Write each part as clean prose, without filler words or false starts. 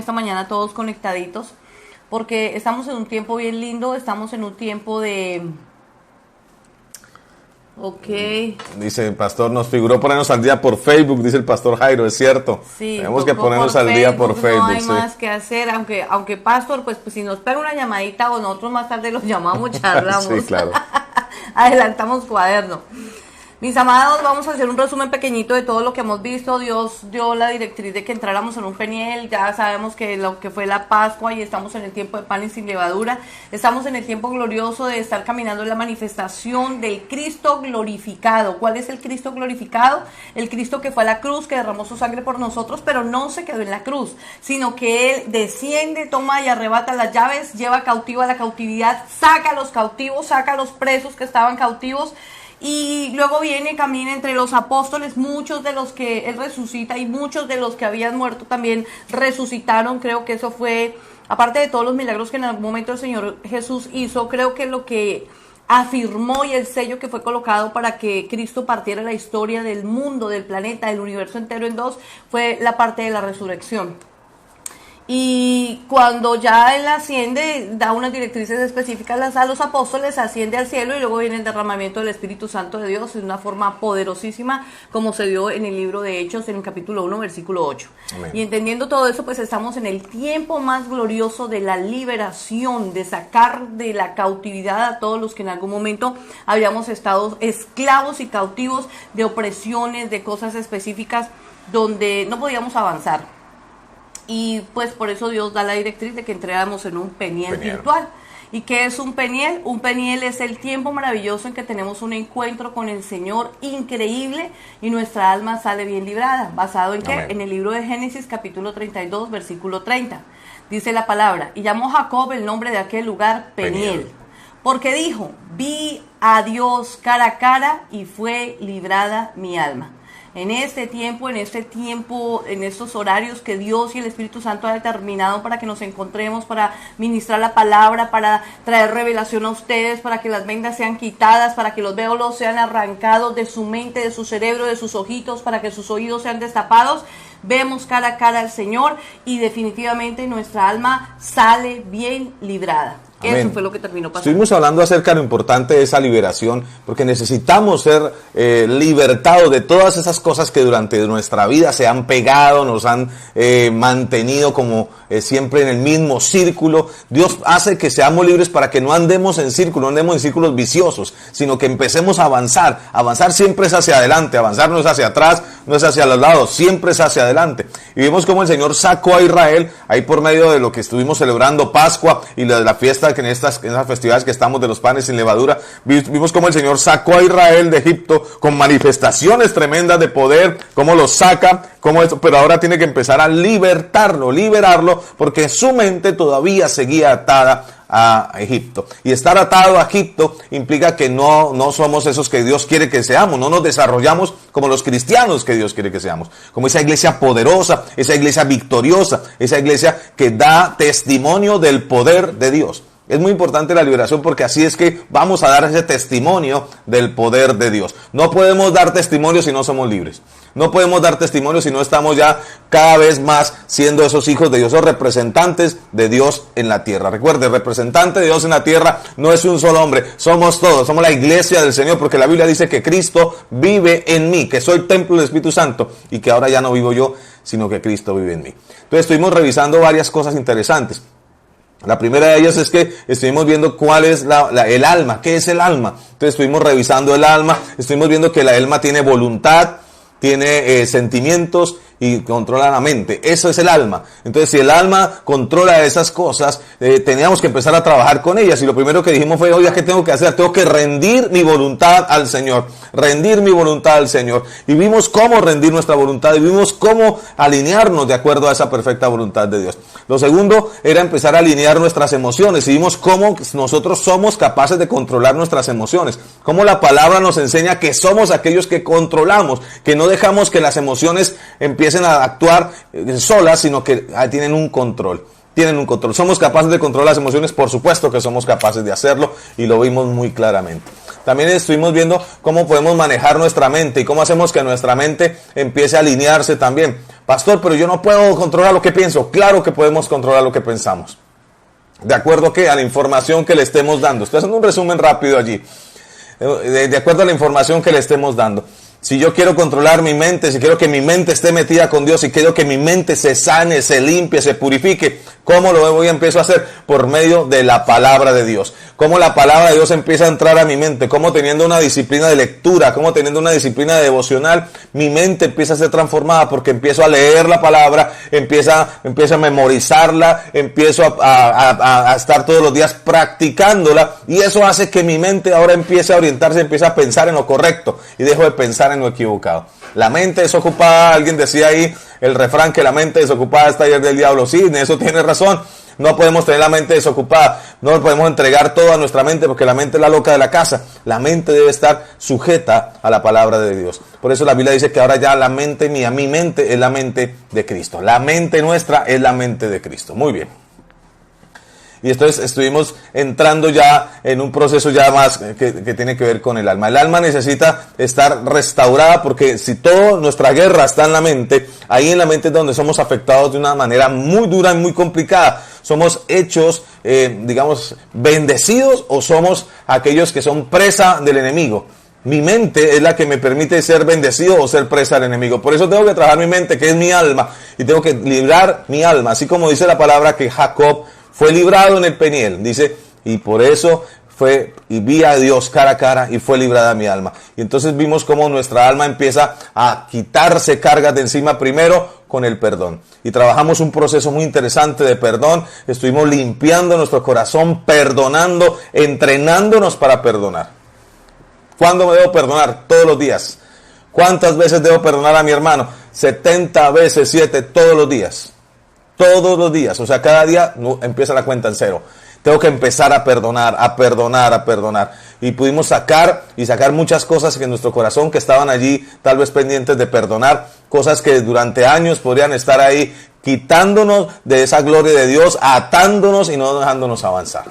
esta mañana todos conectaditos, porque estamos en un tiempo bien lindo, estamos en un tiempo de... Ok. Dice el pastor, nos figuró ponernos al día por Facebook, dice el pastor Jairo, es cierto. Sí, tenemos que ponernos al día por Facebook. No hay sí. más que hacer, aunque pastor, pues si nos pega una llamadita o nosotros más tarde los llamamos, charlamos. Sí, claro. Adelantamos cuaderno. Mis amados, vamos a hacer un resumen pequeñito de todo lo que hemos visto. Dios dio la directriz de que entráramos en un Peniel. Ya sabemos que lo que fue la Pascua y estamos en el tiempo de panes sin levadura. Estamos en el tiempo glorioso de estar caminando en la manifestación del Cristo glorificado. ¿Cuál es el Cristo glorificado? El Cristo que fue a la cruz, que derramó su sangre por nosotros, pero no se quedó en la cruz, sino que Él desciende, toma y arrebata las llaves, lleva cautivo a la cautividad, saca a los cautivos, saca a los presos que estaban cautivos. Y luego viene, camina entre los apóstoles, muchos de los que Él resucita y muchos de los que habían muerto también resucitaron. Creo que eso fue, aparte de todos los milagros que en algún momento el Señor Jesús hizo, creo que lo que afirmó y el sello que fue colocado para que Cristo partiera la historia del mundo, del planeta, del universo entero en dos, fue la parte de la resurrección. Y cuando ya Él asciende, da unas directrices específicas a los apóstoles, asciende al cielo y luego viene el derramamiento del Espíritu Santo de Dios en una forma poderosísima, como se dio en el libro de Hechos, en el capítulo 1, versículo 8. Amén. Y entendiendo todo eso, pues estamos en el tiempo más glorioso de la liberación, de sacar de la cautividad a todos los que en algún momento habíamos estado esclavos y cautivos de opresiones, de cosas específicas donde no podíamos avanzar. Y pues por eso Dios da la directriz de que entráramos en un Peniel virtual. ¿Y qué es un Peniel? Un Peniel es el tiempo maravilloso en que tenemos un encuentro con el Señor increíble y nuestra alma sale bien librada. ¿Basado en qué? Amén. En el libro de Génesis capítulo 32 versículo 30. Dice la palabra, y llamó Jacob el nombre de aquel lugar Peniel. Porque dijo, vi a Dios cara a cara y fue librada mi alma. En este tiempo, en estos horarios que Dios y el Espíritu Santo ha determinado para que nos encontremos, para ministrar la palabra, para traer revelación a ustedes, para que las vendas sean quitadas, para que los véolos sean arrancados de su mente, de su cerebro, de sus ojitos, para que sus oídos sean destapados, vemos cara a cara al Señor y definitivamente nuestra alma sale bien librada. Amén. Eso fue lo que terminó pasando. Estuvimos hablando acerca de lo importante de esa liberación, porque necesitamos ser libertados de todas esas cosas que durante nuestra vida se han pegado, nos han mantenido como siempre en el mismo círculo. Dios hace que seamos libres para que no andemos en círculo, no andemos en círculos viciosos, sino que empecemos a avanzar. Avanzar siempre es hacia adelante, avanzar no es hacia atrás, no es hacia los lados, siempre es hacia adelante. Y vimos cómo el Señor sacó a Israel, ahí por medio de lo que estuvimos celebrando Pascua y la fiesta que en esas festividades que estamos de los panes sin levadura, vimos cómo el Señor sacó a Israel de Egipto con manifestaciones tremendas de poder, cómo lo saca, pero ahora tiene que empezar a liberarlo, porque su mente todavía seguía atada a Egipto. Y estar atado a Egipto implica que no somos esos que Dios quiere que seamos, no nos desarrollamos como los cristianos que Dios quiere que seamos, como esa iglesia poderosa, esa iglesia victoriosa, esa iglesia que da testimonio del poder de Dios. Es muy importante la liberación porque así es que vamos a dar ese testimonio del poder de Dios. No podemos dar testimonio si no somos libres. No podemos dar testimonio si no estamos ya cada vez más siendo esos hijos de Dios, esos representantes de Dios en la tierra. Recuerde, representante de Dios en la tierra no es un solo hombre, somos todos, somos la iglesia del Señor, porque la Biblia dice que Cristo vive en mí, que soy templo del Espíritu Santo y que ahora ya no vivo yo, sino que Cristo vive en mí. Entonces estuvimos revisando varias cosas interesantes. La primera de ellas es que estuvimos viendo cuál es el alma, qué es el alma. Entonces estuvimos revisando el alma, estuvimos viendo que el alma tiene voluntad, tiene sentimientos y controla la mente. Eso es el alma. Entonces, si el alma controla esas cosas, teníamos que empezar a trabajar con ellas. Y lo primero que dijimos fue, oiga, ¿qué tengo que hacer? Tengo que rendir mi voluntad al Señor. Rendir mi voluntad al Señor. Y vimos cómo rendir nuestra voluntad y vimos cómo alinearnos de acuerdo a esa perfecta voluntad de Dios. Lo segundo era empezar a alinear nuestras emociones. Y vimos cómo nosotros somos capaces de controlar nuestras emociones. Cómo la palabra nos enseña que somos aquellos que controlamos, que no dejamos que las emociones empiecen a actuar solas, sino que tienen un control. Somos capaces de controlar las emociones, por supuesto que somos capaces de hacerlo y lo vimos muy claramente. También estuvimos viendo cómo podemos manejar nuestra mente y cómo hacemos que nuestra mente empiece a alinearse también. Pastor, pero yo no puedo controlar lo que pienso. Claro que podemos controlar lo que pensamos. ¿De acuerdo a la información que le estemos dando? Estoy haciendo un resumen rápido allí. De acuerdo a la información que le estemos dando. Si yo quiero controlar mi mente, si quiero que mi mente esté metida con Dios, si quiero que mi mente se sane, se limpie, se purifique, ¿cómo lo voy a empezar a hacer? Por medio de la palabra de Dios. ¿Cómo la palabra de Dios empieza a entrar a mi mente? ¿Cómo teniendo una disciplina de lectura? ¿Cómo teniendo una disciplina devocional? Mi mente empieza a ser transformada porque empiezo a leer la palabra, empiezo a memorizarla, empiezo a estar todos los días practicándola, y eso hace que mi mente ahora empiece a orientarse, empiece a pensar en lo correcto y dejo de pensar en lo equivocado. La mente desocupada, alguien decía ahí el refrán que la mente desocupada es taller del diablo. Sí, en eso tiene razón. No podemos tener la mente desocupada, no podemos entregar todo a nuestra mente porque la mente es la loca de la casa. La mente debe estar sujeta a la palabra de Dios. Por eso la Biblia dice que ahora ya la mente mía, mi mente es la mente de Cristo. La mente nuestra es la mente de Cristo. Muy bien. Y entonces estuvimos entrando ya en un proceso ya más que tiene que ver con el alma. El alma necesita estar restaurada porque si toda nuestra guerra está en la mente, ahí en la mente es donde somos afectados de una manera muy dura y muy complicada. Somos hechos, digamos, bendecidos o somos aquellos que son presa del enemigo. Mi mente es la que me permite ser bendecido o ser presa del enemigo. Por eso tengo que trabajar mi mente, que es mi alma, y tengo que librar mi alma. Así como dice la palabra que Jacob fue librado en el Peniel, dice, y por eso fue y vi a Dios cara a cara y fue librada mi alma. Y entonces vimos cómo nuestra alma empieza a quitarse cargas de encima primero con el perdón. Y trabajamos un proceso muy interesante de perdón. Estuvimos limpiando nuestro corazón, perdonando, entrenándonos para perdonar. ¿Cuándo me debo perdonar? Todos los días. ¿Cuántas veces debo perdonar a mi hermano? 70 veces 7 todos los días. Todos los días, o sea, cada día empieza la cuenta en cero. Tengo que empezar a perdonar, a perdonar, a perdonar. Y pudimos sacar muchas cosas que en nuestro corazón que estaban allí, tal vez pendientes de perdonar, cosas que durante años podrían estar ahí, quitándonos de esa gloria de Dios, atándonos y no dejándonos avanzar.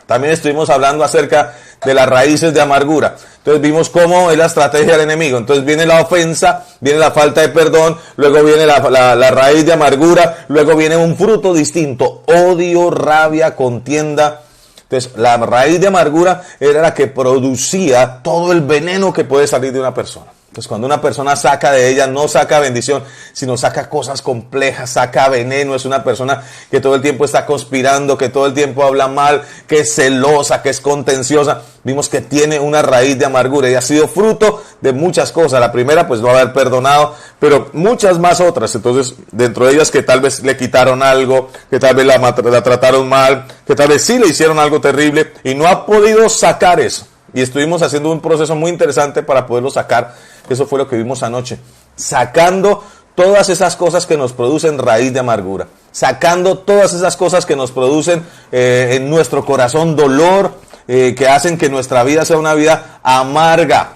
También estuvimos hablando acerca de las raíces de amargura. Entonces vimos cómo es la estrategia del enemigo. Entonces viene la ofensa, viene la falta de perdón, luego viene la raíz de amargura, luego viene un fruto distinto, odio, rabia, contienda. Entonces la raíz de amargura era la que producía todo el veneno que puede salir de una persona. Entonces cuando una persona saca de ella, no saca bendición, sino saca cosas complejas, saca veneno. Es una persona que todo el tiempo está conspirando, que todo el tiempo habla mal, que es celosa, que es contenciosa. Vimos que tiene una raíz de amargura y ha sido fruto de muchas cosas. La primera, pues no haber perdonado, pero muchas más otras. Entonces, dentro de ellas que tal vez le quitaron algo, que tal vez la trataron mal, que tal vez sí le hicieron algo terrible y no ha podido sacar eso. Y estuvimos haciendo un proceso muy interesante para poderlo sacar. Eso fue lo que vimos anoche. Sacando todas esas cosas que nos producen raíz de amargura. Sacando todas esas cosas que nos producen en nuestro corazón dolor, que hacen que nuestra vida sea una vida amarga.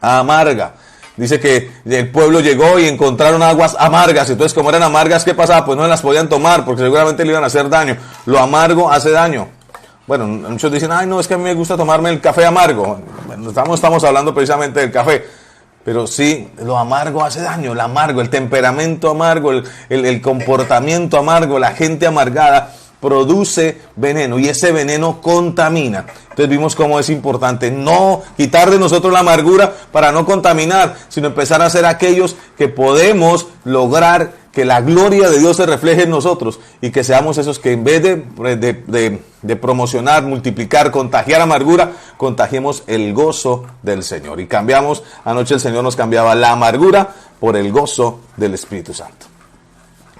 Amarga. Dice que el pueblo llegó y encontraron aguas amargas. Entonces, como eran amargas, ¿qué pasaba? Pues no las podían tomar porque seguramente le iban a hacer daño. Lo amargo hace daño. Bueno, muchos dicen, ay, no, es que a mí me gusta tomarme el café amargo. Bueno, estamos hablando precisamente del café. Pero sí, lo amargo hace daño, el amargo, el temperamento amargo, el comportamiento amargo, la gente amargada produce veneno y ese veneno contamina. Entonces vimos cómo es importante no quitar de nosotros la amargura para no contaminar, sino empezar a ser aquellos que podemos lograr que la gloria de Dios se refleje en nosotros y que seamos esos que en vez de promocionar, multiplicar, contagiar amargura, contagiemos el gozo del Señor. Y cambiamos, anoche el Señor nos cambiaba la amargura por el gozo del Espíritu Santo.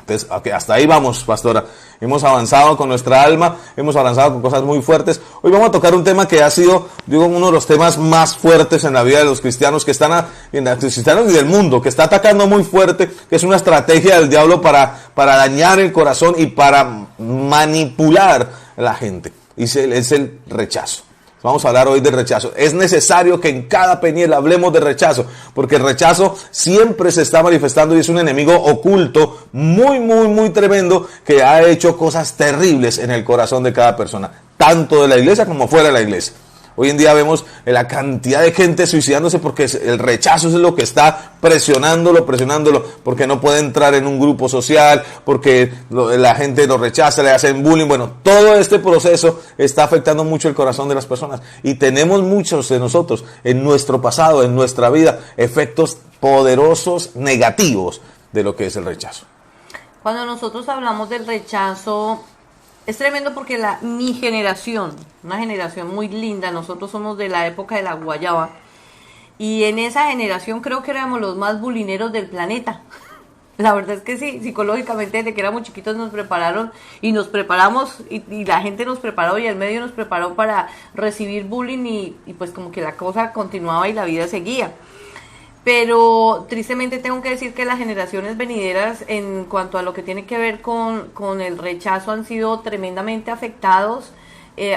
Entonces, okay, hasta ahí vamos, pastora. Hemos avanzado con nuestra alma, hemos avanzado con cosas muy fuertes. Hoy vamos a tocar un tema que ha sido, digo, uno de los temas más fuertes en la vida de los cristianos, que están en los cristianos y del mundo, que está atacando muy fuerte, que es una estrategia del diablo para dañar el corazón y para manipular a la gente. Y es el rechazo. Vamos a hablar hoy del rechazo. Es necesario que en cada Peniel hablemos de rechazo, porque el rechazo siempre se está manifestando y es un enemigo oculto, muy, muy, muy tremendo, que ha hecho cosas terribles en el corazón de cada persona, tanto de la iglesia como fuera de la iglesia. Hoy en día vemos la cantidad de gente suicidándose porque el rechazo es lo que está presionándolo, porque no puede entrar en un grupo social, porque la gente lo rechaza, le hacen bullying. Bueno, todo este proceso está afectando mucho el corazón de las personas. Y tenemos muchos de nosotros en nuestro pasado, en nuestra vida, efectos poderosos negativos de lo que es el rechazo. Cuando nosotros hablamos del rechazo, es tremendo porque mi generación, una generación muy linda, nosotros somos de la época de la guayaba, y en esa generación creo que éramos los más bulineros del planeta. La verdad es que sí, psicológicamente desde que éramos chiquitos nos prepararon y nos preparamos, y la gente nos preparó y el medio nos preparó para recibir bullying y pues como que la cosa continuaba y la vida seguía. Pero tristemente tengo que decir que las generaciones venideras en cuanto a lo que tiene que ver con el rechazo han sido tremendamente afectados,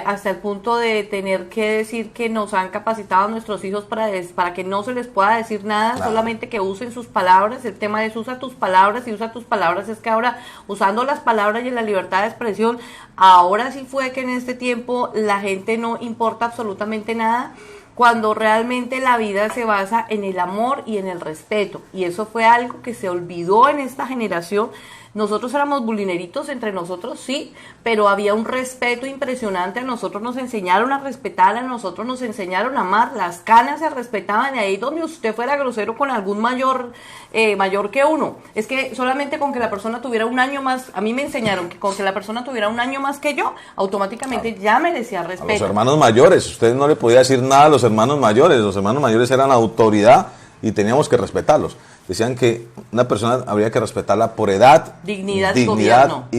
hasta el punto de tener que decir que nos han capacitado a nuestros hijos para que no se les pueda decir nada, claro, solamente que usen sus palabras. El tema es usa tus palabras, y usa tus palabras es que ahora, usando las palabras y la libertad de expresión, ahora sí fue que en este tiempo la gente no importa absolutamente nada, cuando realmente la vida se basa en el amor y en el respeto, y eso fue algo que se olvidó en esta generación. Nosotros éramos bulineritos entre nosotros, sí, pero había un respeto impresionante. A nosotros nos enseñaron a respetar, a nosotros nos enseñaron a amar. Las canas se respetaban, y ahí donde usted fuera grosero con algún mayor que uno, es que solamente con que la persona tuviera un año más, a mí me enseñaron que con que la persona tuviera un año más que yo, automáticamente ya merecía respeto. A los hermanos mayores, usted no le podía decir nada a los hermanos mayores eran autoridad y teníamos que respetarlos. Decían que una persona habría que respetarla por edad, dignidad y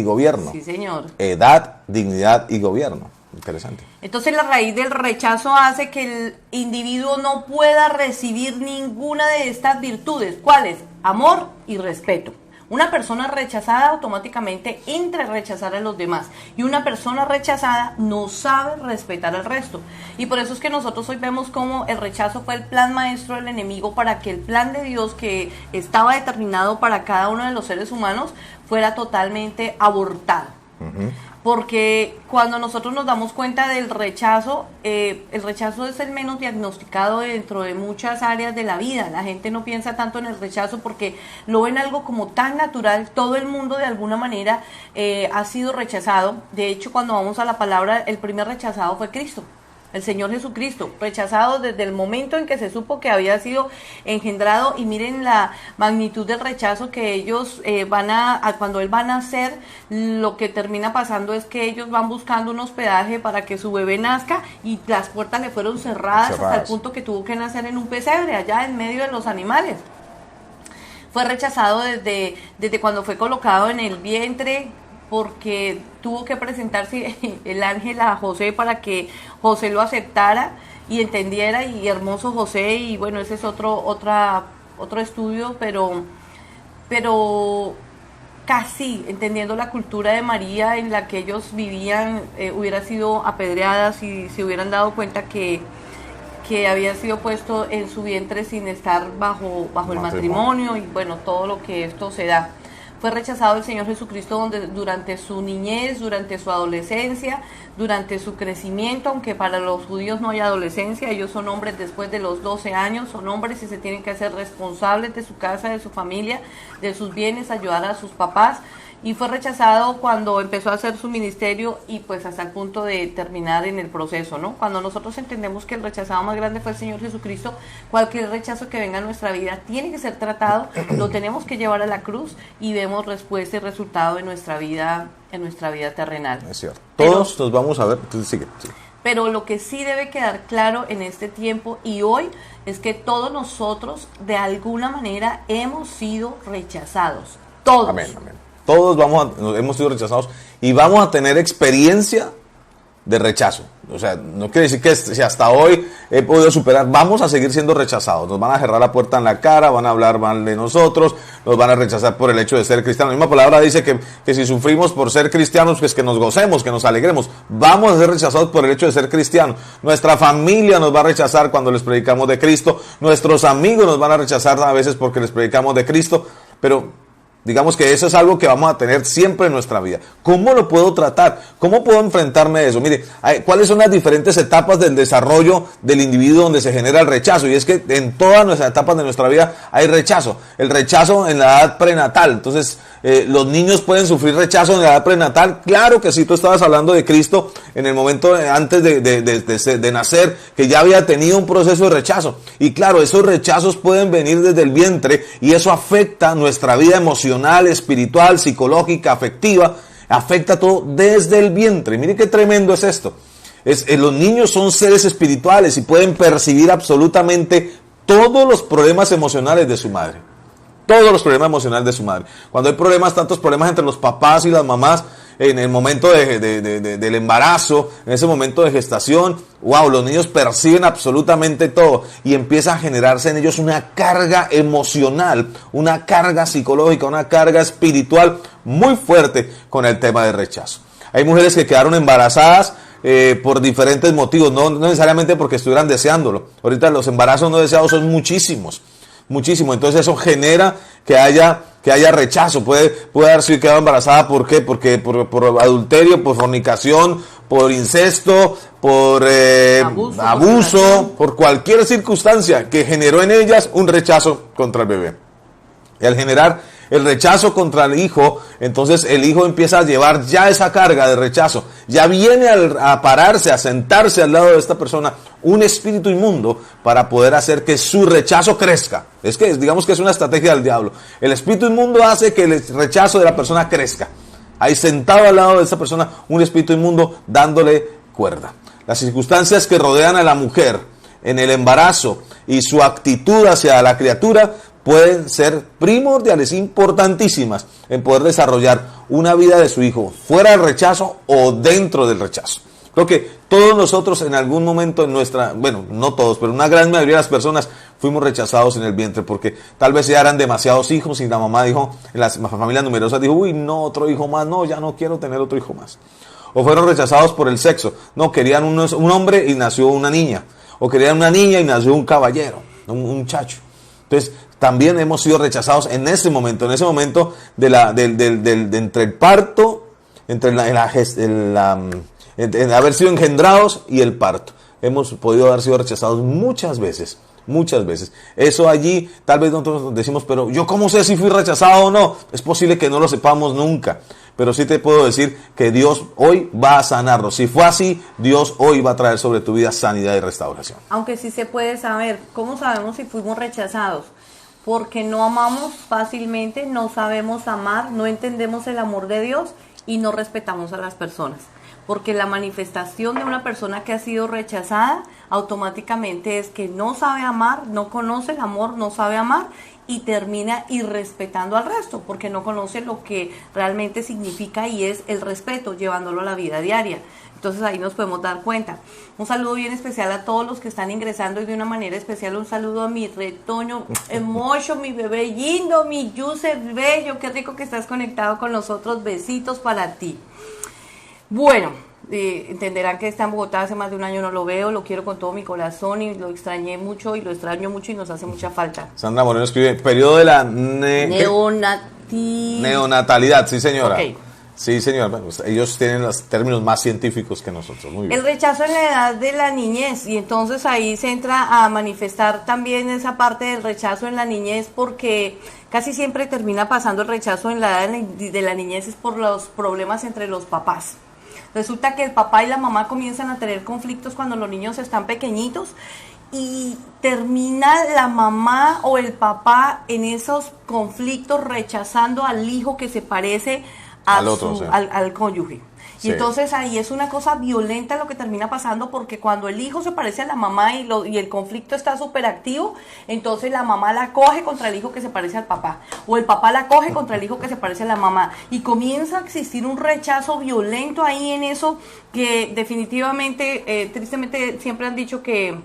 gobierno. Sí, señor. Edad, dignidad y gobierno. Interesante. Entonces la raíz del rechazo hace que el individuo no pueda recibir ninguna de estas virtudes. ¿Cuáles? Amor y respeto. Una persona rechazada automáticamente entra a rechazar a los demás, y una persona rechazada no sabe respetar al resto. Y por eso es que nosotros hoy vemos cómo el rechazo fue el plan maestro del enemigo para que el plan de Dios, que estaba determinado para cada uno de los seres humanos, fuera totalmente abortado. Uh-huh. Porque cuando nosotros nos damos cuenta del rechazo, el rechazo es el menos diagnosticado dentro de muchas áreas de la vida. La gente no piensa tanto en el rechazo porque lo ven algo como tan natural. Todo el mundo de alguna manera ha sido rechazado. De hecho, cuando vamos a la palabra, el primer rechazado fue Cristo. El Señor Jesucristo, rechazado desde el momento en que se supo que había sido engendrado. Y miren la magnitud del rechazo que ellos cuando Él va a nacer, lo que termina pasando es que ellos van buscando un hospedaje para que su bebé nazca, y las puertas le fueron cerradas hasta el punto que tuvo que nacer en un pesebre, allá en medio de los animales. Fue rechazado desde cuando fue colocado en el vientre, porque tuvo que presentarse el ángel a José para que José lo aceptara y entendiera, y hermoso José, y bueno, ese es otro estudio, pero casi entendiendo la cultura de María en la que ellos vivían, hubiera sido apedreada si se hubieran dado cuenta que había sido puesto en su vientre sin estar bajo el matrimonio, y bueno, todo lo que esto se da. Fue rechazado el Señor Jesucristo durante su niñez, durante su adolescencia, durante su crecimiento, aunque para los judíos no hay adolescencia. Ellos son hombres después de los 12 años, son hombres y se tienen que hacer responsables de su casa, de su familia, de sus bienes, ayudar a sus papás. Y fue rechazado cuando empezó a hacer su ministerio, y pues hasta el punto de terminar en el proceso, ¿no? Cuando nosotros entendemos que el rechazado más grande fue el Señor Jesucristo, cualquier rechazo que venga a nuestra vida tiene que ser tratado, lo tenemos que llevar a la cruz, y vemos respuesta y resultado en nuestra vida terrenal. Es cierto. Todos nos vamos a ver. Sigue. Pero lo que sí debe quedar claro en este tiempo y hoy es que todos nosotros de alguna manera hemos sido rechazados. Todos. Amén. Todos hemos sido rechazados y vamos a tener experiencia de rechazo. O sea, no quiere decir que si hasta hoy he podido superar, vamos a seguir siendo rechazados. Nos van a cerrar la puerta en la cara, van a hablar mal de nosotros, nos van a rechazar por el hecho de ser cristianos. La misma palabra dice que si sufrimos por ser cristianos, pues que nos gocemos, que nos alegremos. Vamos a ser rechazados por el hecho de ser cristianos. Nuestra familia nos va a rechazar cuando les predicamos de Cristo. Nuestros amigos nos van a rechazar a veces porque les predicamos de Cristo. Pero Digamos que eso es algo que vamos a tener siempre en nuestra vida. ¿Cómo lo puedo tratar? ¿Cómo puedo enfrentarme a eso? Mire, ¿cuáles son las diferentes etapas del desarrollo del individuo donde se genera el rechazo? Y es que en todas nuestras etapas de nuestra vida hay rechazo. El rechazo en la edad prenatal. Entonces, ¿los niños pueden sufrir rechazo en la edad prenatal? Claro que sí. Tú estabas hablando de Cristo en el momento antes de nacer, que ya había tenido un proceso de rechazo. Y claro, esos rechazos pueden venir desde el vientre y eso afecta nuestra vida emocional, espiritual, psicológica, afectiva, afecta todo desde el vientre. Mire qué tremendo es esto. Los niños son seres espirituales y pueden percibir absolutamente todos los problemas emocionales de su madre. Todos los problemas emocionales de su madre. Cuando hay problemas, tantos problemas entre los papás y las mamás, en el momento del embarazo, en ese momento de gestación, wow, los niños perciben absolutamente todo y empieza a generarse en ellos una carga emocional, una carga psicológica, una carga espiritual muy fuerte con el tema del rechazo. Hay mujeres que quedaron embarazadas por diferentes motivos, no necesariamente porque estuvieran deseándolo. Ahorita los embarazos no deseados son muchísimos. Entonces eso genera que haya rechazo. Puede haber sido quedado embarazada, ¿por qué? Porque por adulterio, por fornicación, por incesto, por abuso, por cualquier circunstancia que generó en ellas un rechazo contra el bebé. Y al generar el rechazo contra el hijo, entonces el hijo empieza a llevar ya esa carga de rechazo, ya viene a pararse, a sentarse al lado de esta persona un espíritu inmundo para poder hacer que su rechazo crezca. Es que digamos que es una estrategia del diablo. El espíritu inmundo hace que el rechazo de la persona crezca. Ahí sentado al lado de esa persona un espíritu inmundo dándole cuerda. Las circunstancias que rodean a la mujer en el embarazo y su actitud hacia la criatura pueden ser primordiales, importantísimas en poder desarrollar una vida de su hijo fuera del rechazo o dentro del rechazo. Creo que todos nosotros en algún momento en nuestra, bueno, no todos, pero una gran mayoría de las personas fuimos rechazados en el vientre porque tal vez ya eran demasiados hijos y la mamá dijo, en las familias numerosas dijo, uy, no, otro hijo más, no, ya no quiero tener otro hijo más. O fueron rechazados por el sexo, no, querían un hombre y nació una niña, o querían una niña y nació un caballero, un muchacho. Entonces, también hemos sido rechazados en ese momento entre el parto, entre en haber sido engendrados y el parto. Hemos podido haber sido rechazados muchas veces. Eso allí, tal vez nosotros decimos, pero ¿yo cómo sé si fui rechazado o no? Es posible que no lo sepamos nunca. Pero sí te puedo decir que Dios hoy va a sanarlo. Si fue así, Dios hoy va a traer sobre tu vida sanidad y restauración. Aunque sí se puede saber. ¿Cómo sabemos si fuimos rechazados? Porque no amamos fácilmente, no sabemos amar, no entendemos el amor de Dios y no respetamos a las personas. Porque la manifestación de una persona que ha sido rechazada automáticamente es que no sabe amar, no conoce el amor, no sabe amar y termina irrespetando al resto porque no conoce lo que realmente significa y es el respeto, llevándolo a la vida diaria. Entonces ahí nos podemos dar cuenta. Un saludo bien especial a todos los que están ingresando y de una manera especial un saludo a mi retoño Mocho, mi bebé lindo, mi Yusef bello, qué rico que estás conectado con nosotros, besitos para ti. Bueno, entenderán que está en Bogotá, hace más de un año no lo veo, lo quiero con todo mi corazón y lo extrañé mucho y lo extraño mucho y nos hace mucha falta. Sandra Moreno escribe, periodo de la neonatalidad, sí señora. Okay. Sí, señor. Bueno, ellos tienen los términos más científicos que nosotros. Muy bien. El rechazo en la edad de la niñez, y entonces ahí se entra a manifestar también esa parte del rechazo en la niñez, porque casi siempre termina pasando el rechazo en la edad de la niñez es por los problemas entre los papás. Resulta que el papá y la mamá comienzan a tener conflictos cuando los niños están pequeñitos y termina la mamá o el papá en esos conflictos rechazando al hijo que se parece al cónyuge. Sí. Y entonces ahí es una cosa violenta lo que termina pasando porque cuando el hijo se parece a la mamá y el conflicto está súper activo, entonces la mamá la coge contra el hijo que se parece al papá o el papá la coge contra el hijo que se parece a la mamá y comienza a existir un rechazo violento ahí en eso que definitivamente, tristemente siempre han dicho que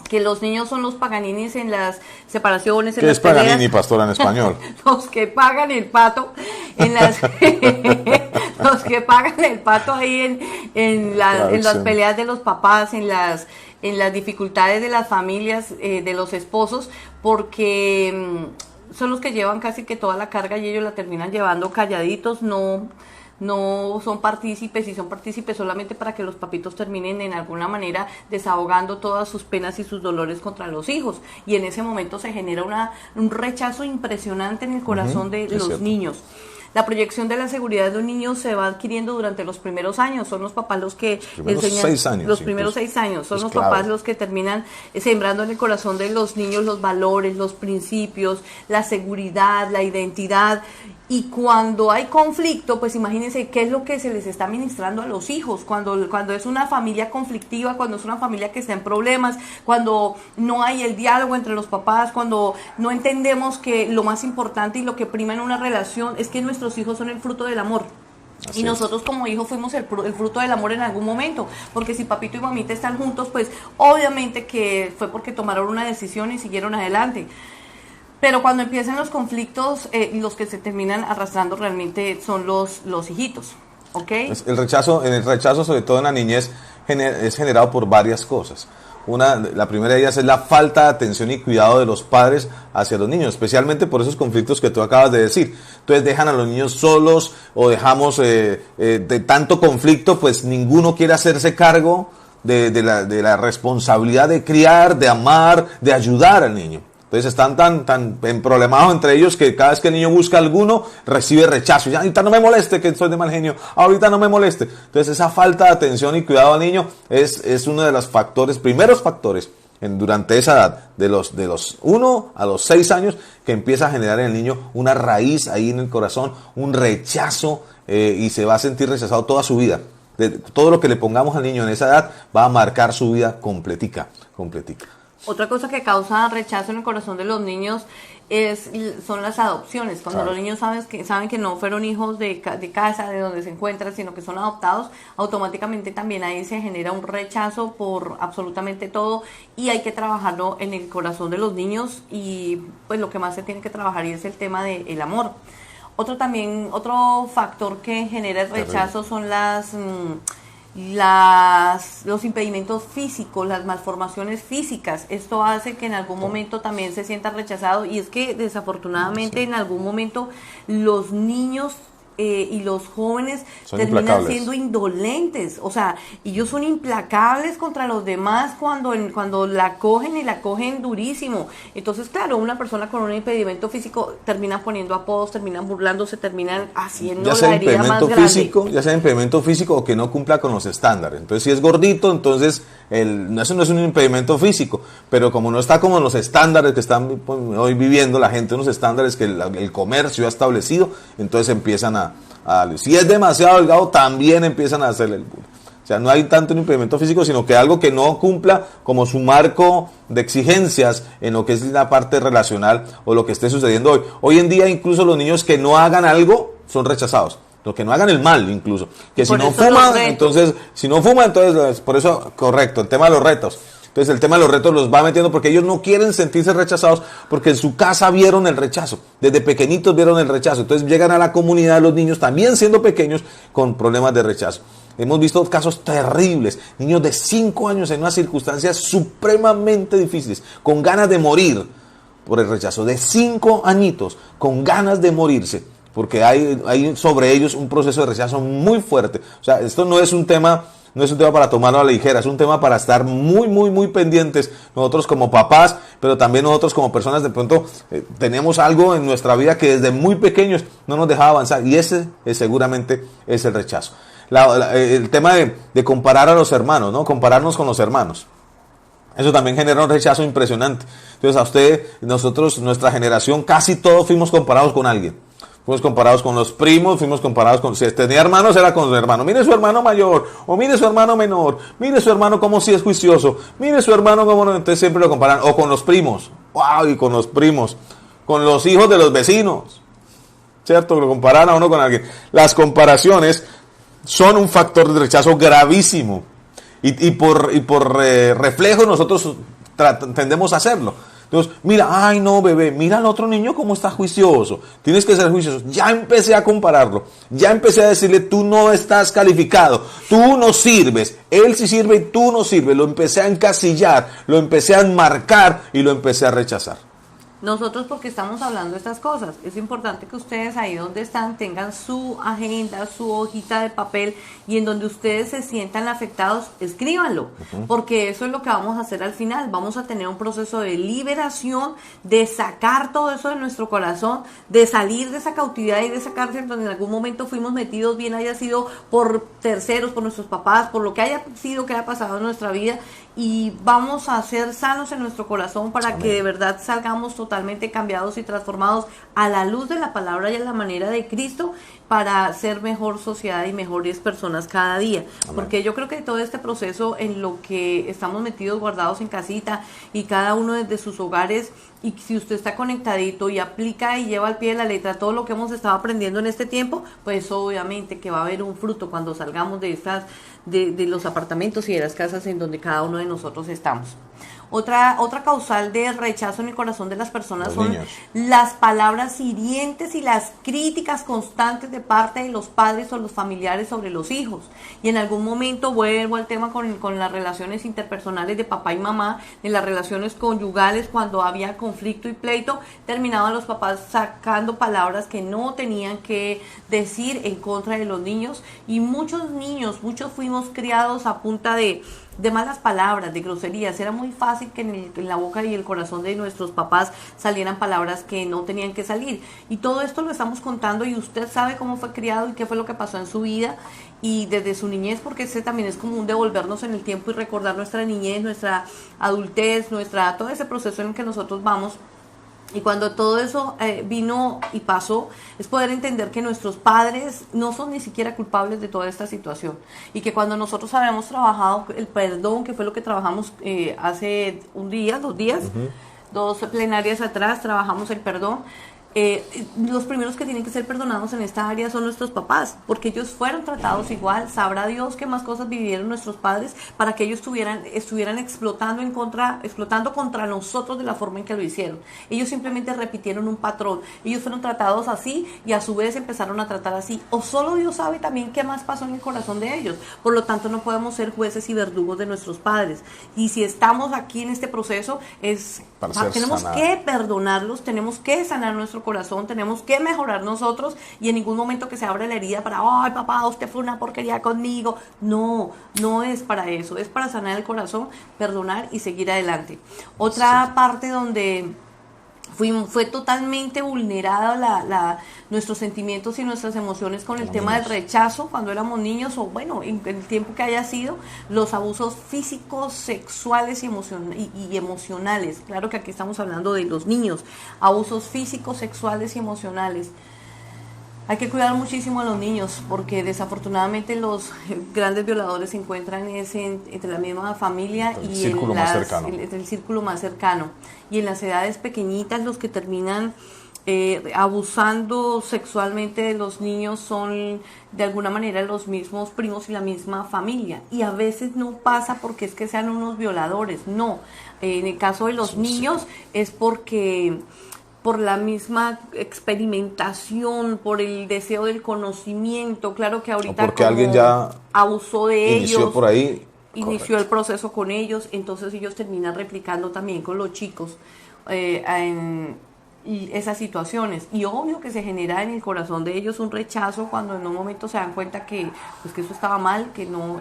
los niños son los paganinis en las separaciones, en ¿Qué las es Paganini, pastora, en español? Los que pagan el pato en las los que pagan el pato ahí en las peleas de los papás, en las dificultades de las familias, de los esposos, porque son los que llevan casi que toda la carga y ellos la terminan llevando calladitos, no son partícipes, y son partícipes solamente para que los papitos terminen en alguna manera desahogando todas sus penas y sus dolores contra los hijos, y en ese momento se genera un rechazo impresionante en el corazón de los niños. La proyección de la seguridad de un niño se va adquiriendo durante los primeros años. Son los papás los que enseñan 6 años, los primeros 6 años. Son los papás los que terminan sembrando en el corazón de los niños los valores, los principios, la seguridad, la identidad. Y cuando hay conflicto, pues imagínense qué es lo que se les está ministrando a los hijos, cuando es una familia conflictiva, cuando es una familia que está en problemas, cuando no hay el diálogo entre los papás, cuando no entendemos que lo más importante y lo que prima en una relación es que nuestros hijos son el fruto del amor. Así y nosotros como hijos fuimos el fruto del amor en algún momento, porque si papito y mamita están juntos, pues obviamente que fue porque tomaron una decisión y siguieron adelante. Pero cuando empiezan los conflictos, los que se terminan arrastrando realmente son los hijitos, ¿ok? El rechazo, sobre todo en la niñez, es generado por varias cosas. La primera de ellas es la falta de atención y cuidado de los padres hacia los niños, especialmente por esos conflictos que tú acabas de decir. Entonces dejan a los niños solos, o dejamos de tanto conflicto, pues ninguno quiere hacerse cargo de la responsabilidad de criar, de amar, de ayudar al niño. Entonces están tan emproblemados entre ellos que cada vez que el niño busca alguno, recibe rechazo. Ya, ahorita no me moleste que soy de mal genio, ahorita no me moleste. Entonces esa falta de atención y cuidado al niño es uno de los primeros factores durante esa edad, de los 1 a los 6 años, que empieza a generar en el niño una raíz ahí en el corazón, un rechazo, y se va a sentir rechazado toda su vida. Todo lo que le pongamos al niño en esa edad va a marcar su vida completica. Otra cosa que causa rechazo en el corazón de los niños son las adopciones. Cuando los niños saben que no fueron hijos de casa, de donde se encuentran, sino que son adoptados, automáticamente también ahí se genera un rechazo por absolutamente todo, y hay que trabajarlo en el corazón de los niños, y pues lo que más se tiene que trabajar es el tema del amor. Otro factor que genera el rechazo son los impedimentos físicos, las malformaciones físicas. Esto hace que en algún momento también se sienta rechazado, y es que desafortunadamente en algún momento los niños y los jóvenes terminan siendo indolentes, o sea, ellos son implacables contra los demás cuando la cogen durísimo. Entonces, claro, una persona con un impedimento físico termina poniendo apodos, terminan burlándose, terminan haciendo la herida más grande. Ya sea impedimento físico o que no cumpla con los estándares. Entonces, si es gordito, entonces eso no es un impedimento físico, pero como no está como en los estándares que están hoy viviendo la gente, unos estándares que el comercio ha establecido, entonces empiezan si es demasiado delgado, también empiezan a hacerle el bullying. O sea, no hay tanto un impedimento físico, sino que algo que no cumpla como su marco de exigencias en lo que es la parte relacional o lo que esté sucediendo hoy. Hoy en día, incluso los niños que no hagan algo son rechazados. Los que no hagan el mal, incluso. Que si no fuman, entonces, por eso, correcto, el tema de los retos. Entonces el tema de los retos los va metiendo porque ellos no quieren sentirse rechazados, porque en su casa vieron el rechazo, desde pequeñitos vieron el rechazo. Entonces llegan a la comunidad los niños, también siendo pequeños, con problemas de rechazo. Hemos visto casos terribles, niños de 5 años en unas circunstancias supremamente difíciles, con ganas de morir por el rechazo, de 5 añitos, con ganas de morirse, porque hay sobre ellos un proceso de rechazo muy fuerte. O sea, esto no es un tema para tomarlo a la ligera, es un tema para estar muy, muy, muy pendientes nosotros como papás, pero también nosotros como personas. De pronto tenemos algo en nuestra vida que desde muy pequeños no nos dejaba avanzar, y ese seguramente es el rechazo. El tema de comparar a los hermanos, ¿no? Compararnos con los hermanos. Eso también genera un rechazo impresionante. Entonces nuestra generación, casi todos fuimos comparados con alguien. Fuimos comparados con los primos, fuimos comparados con... Si tenía hermanos, era con su hermano. Mire su hermano mayor, o mire su hermano menor, mire su hermano como si es juicioso, mire su hermano como no. Entonces siempre lo comparan. O con los primos. ¡Wow! Y con los primos. Con los hijos de los vecinos. ¿Cierto? Lo comparan a uno con alguien. Las comparaciones son un factor de rechazo gravísimo. Y por reflejo nosotros tendemos a hacerlo. Entonces, mira, ay no bebé, mira al otro niño cómo está juicioso, tienes que ser juicioso. Ya empecé a compararlo, ya empecé a decirle, tú no estás calificado, tú no sirves, él sí sirve y tú no sirves. Lo empecé a encasillar, lo empecé a enmarcar y lo empecé a rechazar. Nosotros porque estamos hablando de estas cosas, es importante que ustedes ahí donde están tengan su agenda, su hojita de papel y en donde ustedes se sientan afectados, escríbanlo, porque eso es lo que vamos a hacer al final. Vamos a tener un proceso de liberación, de sacar todo eso de nuestro corazón, de salir de esa cautividad y de esa cárcel donde en algún momento fuimos metidos, bien haya sido por terceros, por nuestros papás, por lo que haya sido, que haya pasado en nuestra vida, y vamos a ser sanos en nuestro corazón para Amén. Que de verdad salgamos totalmente cambiados y transformados a la luz de la palabra y a la manera de Cristo para ser mejor sociedad y mejores personas cada día. Amén. Porque yo creo que todo este proceso en lo que estamos metidos, guardados en casita y cada uno desde sus hogares, y si usted está conectadito y aplica y lleva al pie de la letra todo lo que hemos estado aprendiendo en este tiempo, pues obviamente que va a haber un fruto cuando salgamos de estas de los apartamentos y de las casas en donde cada uno de nosotros estamos. Otra causal de rechazo en el corazón de las personas son las palabras hirientes y las críticas constantes de parte de los padres o los familiares sobre los hijos. Y en algún momento vuelvo al tema con las relaciones interpersonales de papá y mamá, en las relaciones conyugales, cuando había conflicto y pleito, terminaban los papás sacando palabras que no tenían que decir en contra de los niños. Y muchos fuimos criados a punta de malas palabras, de groserías. Era muy fácil que en la boca y el corazón de nuestros papás salieran palabras que no tenían que salir. Y todo esto lo estamos contando y usted sabe cómo fue criado y qué fue lo que pasó en su vida y desde su niñez, porque ese también es como un devolvernos en el tiempo y recordar nuestra niñez, nuestra adultez, todo ese proceso en el que nosotros vamos. Y cuando todo eso vino y pasó, es poder entender que nuestros padres no son ni siquiera culpables de toda esta situación. Y que cuando nosotros habíamos trabajado el perdón, que fue lo que trabajamos hace un día, 2 días, 2 plenarias atrás, trabajamos el perdón. Los primeros que tienen que ser perdonados en esta área son nuestros papás, porque ellos fueron tratados igual. Sabrá Dios qué más cosas vivieron nuestros padres para que ellos estuvieran explotando contra nosotros de la forma en que lo hicieron. Ellos simplemente repitieron un patrón. Ellos fueron tratados así y a su vez empezaron a tratar así. O solo Dios sabe también qué más pasó en el corazón de ellos. Por lo tanto, no podemos ser jueces y verdugos de nuestros padres. Y si estamos aquí en este proceso, tenemos que perdonarlos, tenemos que sanar nuestro corazón, tenemos que mejorar nosotros, y en ningún momento que se abra la herida para, ay papá, usted fue una porquería conmigo. No es para eso, es para sanar el corazón, perdonar y seguir adelante. Otra parte donde fue totalmente vulnerada nuestros sentimientos y nuestras emociones con el tema del rechazo cuando éramos niños, o bueno, en el tiempo que haya sido, los abusos físicos, sexuales y emocionales. Claro que aquí estamos hablando de los niños, abusos físicos, sexuales y emocionales. Hay que cuidar muchísimo a los niños porque desafortunadamente los grandes violadores se encuentran entre la misma familia y entre el círculo más cercano. Y en las edades pequeñitas los que terminan abusando sexualmente de los niños son de alguna manera los mismos primos y la misma familia. Y a veces no pasa porque es que sean unos violadores, no. En el caso de los niños es porque por la misma experimentación, por el deseo del conocimiento. Claro que ahorita porque alguien ya abusó de ellos, por ahí, inició correcto. El proceso con ellos, entonces ellos terminan replicando también con los chicos y esas situaciones. Y obvio que se genera en el corazón de ellos un rechazo cuando en un momento se dan cuenta que eso estaba mal, que no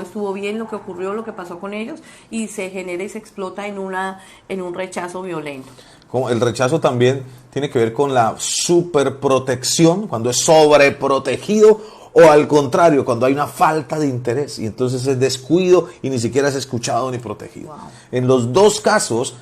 estuvo bien lo que ocurrió, lo que pasó con ellos, y se genera y se explota en un rechazo violento. Como el rechazo también tiene que ver con la superprotección, cuando es sobreprotegido, o al contrario, cuando hay una falta de interés y entonces es descuido y ni siquiera es escuchado ni protegido. Wow. En los dos casos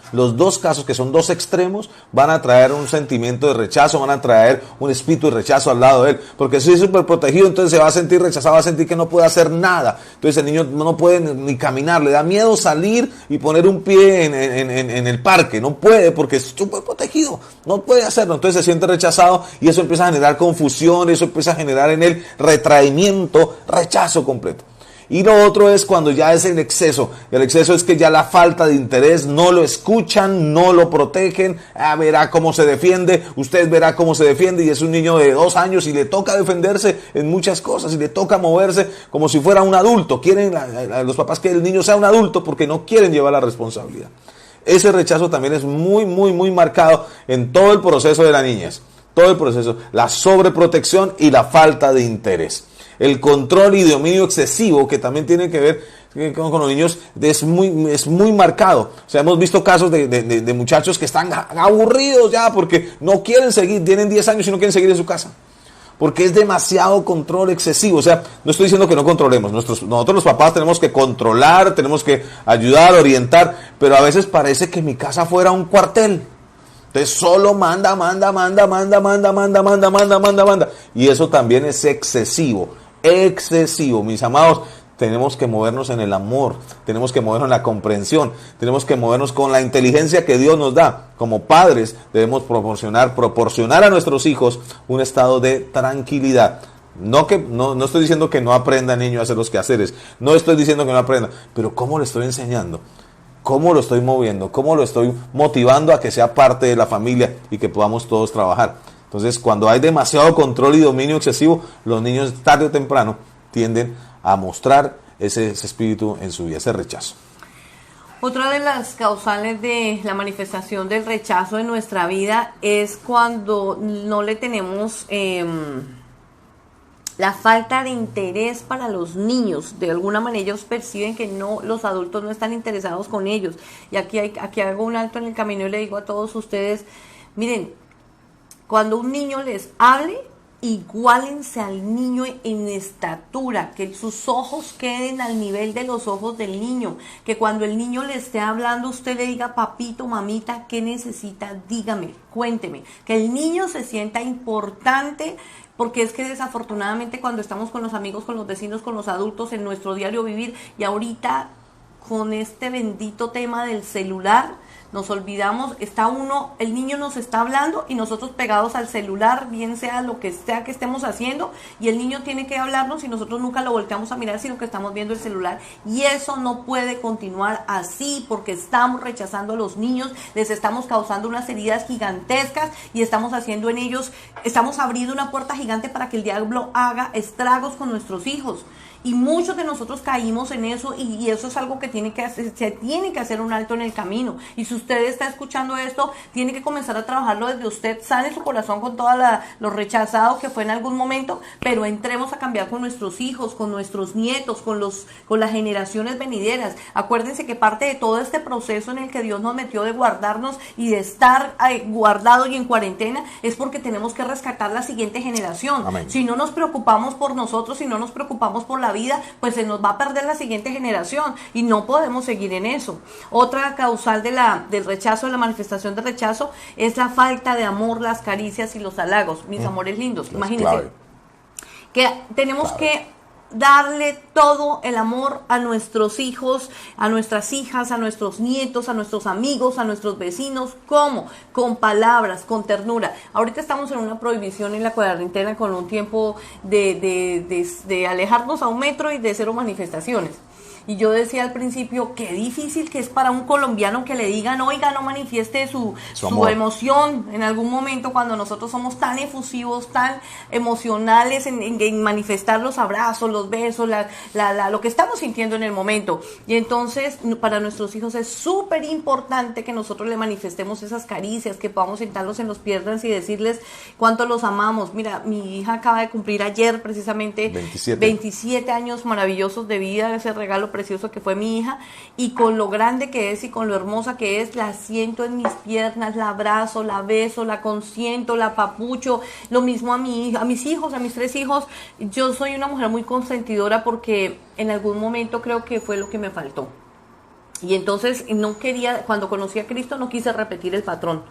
que son dos extremos, van a traer un sentimiento de rechazo, van a traer un espíritu de rechazo al lado de él, porque si es súper protegido, entonces se va a sentir rechazado, va a sentir que no puede hacer nada. Entonces el niño no puede ni caminar, le da miedo salir y poner un pie en el parque, no puede porque es súper protegido, no puede hacerlo, entonces se siente rechazado y eso empieza a generar confusión, eso empieza a generar en él retraimiento, rechazo completo. Y lo otro es cuando ya es el exceso. El exceso es que ya la falta de interés, no lo escuchan, no lo protegen. Verá cómo se defiende, usted verá cómo se defiende, y es un niño de 2 años y le toca defenderse en muchas cosas y le toca moverse como si fuera un adulto. Quieren los papás que el niño sea un adulto porque no quieren llevar la responsabilidad. Ese rechazo también es muy, muy, muy marcado en todo el proceso de la niñez. Todo el proceso, la sobreprotección y la falta de interés. El control y dominio excesivo, que también tiene que ver con los niños, es muy marcado. O sea, hemos visto casos de muchachos que están aburridos ya porque no quieren seguir, tienen 10 años y no quieren seguir en su casa. Porque es demasiado control excesivo. O sea, no estoy diciendo que no controlemos. Nosotros los papás tenemos que controlar, tenemos que ayudar, orientar, pero a veces parece que mi casa fuera un cuartel. Entonces solo manda. Y eso también es excesivo. Mis amados. Tenemos que movernos en el amor, tenemos que movernos en la comprensión, tenemos que movernos con la inteligencia que Dios nos da. Como padres debemos proporcionar a nuestros hijos un estado de tranquilidad. No estoy diciendo que no aprenda niño a hacer los quehaceres, no estoy diciendo que no aprenda, pero ¿cómo le estoy enseñando? ¿Cómo lo estoy moviendo? ¿Cómo lo estoy motivando a que sea parte de la familia y que podamos todos trabajar? Entonces, cuando hay demasiado control y dominio excesivo, los niños tarde o temprano tienden a mostrar ese espíritu en su vida, ese rechazo. Otra de las causales de la manifestación del rechazo en nuestra vida es cuando no le tenemos la falta de interés para los niños. De alguna manera ellos perciben que los adultos no están interesados con ellos. Y aquí hago un alto en el camino y le digo a todos ustedes, miren, cuando un niño les hable, igualense al niño en estatura, que sus ojos queden al nivel de los ojos del niño, que cuando el niño le esté hablando usted le diga, papito, mamita, ¿qué necesita? Dígame, cuénteme, que el niño se sienta importante, porque es que desafortunadamente cuando estamos con los amigos, con los vecinos, con los adultos en nuestro diario vivir, y ahorita con este bendito tema del celular, nos olvidamos, el niño nos está hablando y nosotros pegados al celular, bien sea lo que sea que estemos haciendo, y el niño tiene que hablarnos y nosotros nunca lo volteamos a mirar, sino que estamos viendo el celular. Y eso no puede continuar así, porque estamos rechazando a los niños, les estamos causando unas heridas gigantescas y estamos haciendo en ellos, estamos abriendo una puerta gigante para que el diablo haga estragos con nuestros hijos. Y muchos de nosotros caímos en eso, y eso es algo que se tiene que hacer un alto en el camino. Y si usted está escuchando esto, tiene que comenzar a trabajarlo desde usted, sane su corazón con todo lo rechazado que fue en algún momento, pero entremos a cambiar con nuestros hijos, con nuestros nietos, con las generaciones venideras. Acuérdense que parte de todo este proceso en el que Dios nos metió de guardarnos y de estar guardado y en cuarentena, es porque tenemos que rescatar la siguiente generación. Amén. Si no nos preocupamos por nosotros, si no nos preocupamos por la vida, pues se nos va a perder la siguiente generación y no podemos seguir en eso. Otra causal del rechazo, de la manifestación de rechazo, es la falta de amor, las caricias y los halagos. Mis amores lindos, imagínense que tenemos que darle todo el amor a nuestros hijos, a nuestras hijas, a nuestros nietos, a nuestros amigos, a nuestros vecinos. ¿Cómo? Con palabras, con ternura. Ahorita estamos en una prohibición en la cuarentena, con un tiempo de alejarnos a 1 metro y de 0 manifestaciones. Y yo decía al principio, qué difícil que es para un colombiano que le digan, oiga, no manifieste su emoción en algún momento, cuando nosotros somos tan efusivos, tan emocionales en manifestar los abrazos, los besos, lo que estamos sintiendo en el momento. Y entonces para nuestros hijos es súper importante que nosotros le manifestemos esas caricias, que podamos sentarlos en los piernas y decirles cuánto los amamos. Mira, mi hija acaba de cumplir ayer precisamente 27 años maravillosos de vida, ese regalo precioso que fue mi hija, y con lo grande que es y con lo hermosa que es, la siento en mis piernas, la abrazo, la beso, la consiento, la papucho. Lo mismo a mis hijos, a mis 3 hijos. Yo soy una mujer muy consentidora porque en algún momento creo que fue lo que me faltó. Y entonces no quería, cuando conocí a Cristo, no quise repetir el patrón.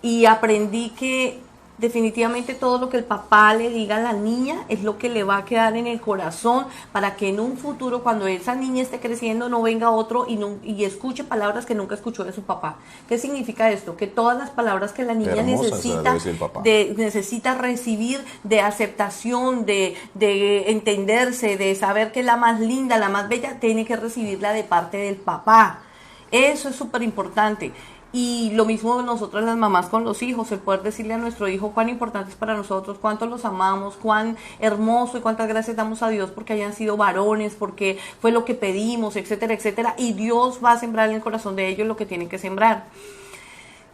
Y aprendí que definitivamente todo lo que el papá le diga a la niña es lo que le va a quedar en el corazón, para que en un futuro, cuando esa niña esté creciendo, no venga otro y escuche palabras que nunca escuchó de su papá. ¿Qué significa esto? Que todas las palabras que la niña necesita recibir, de aceptación, de entenderse, de saber que es la más linda, la más bella, tiene que recibirla de parte del papá. Eso es súper importante. Y lo mismo nosotros las mamás con los hijos, el poder decirle a nuestro hijo cuán importante es para nosotros, cuánto los amamos, cuán hermoso y cuántas gracias damos a Dios porque hayan sido varones, porque fue lo que pedimos, etcétera, etcétera. Y Dios va a sembrar en el corazón de ellos lo que tienen que sembrar.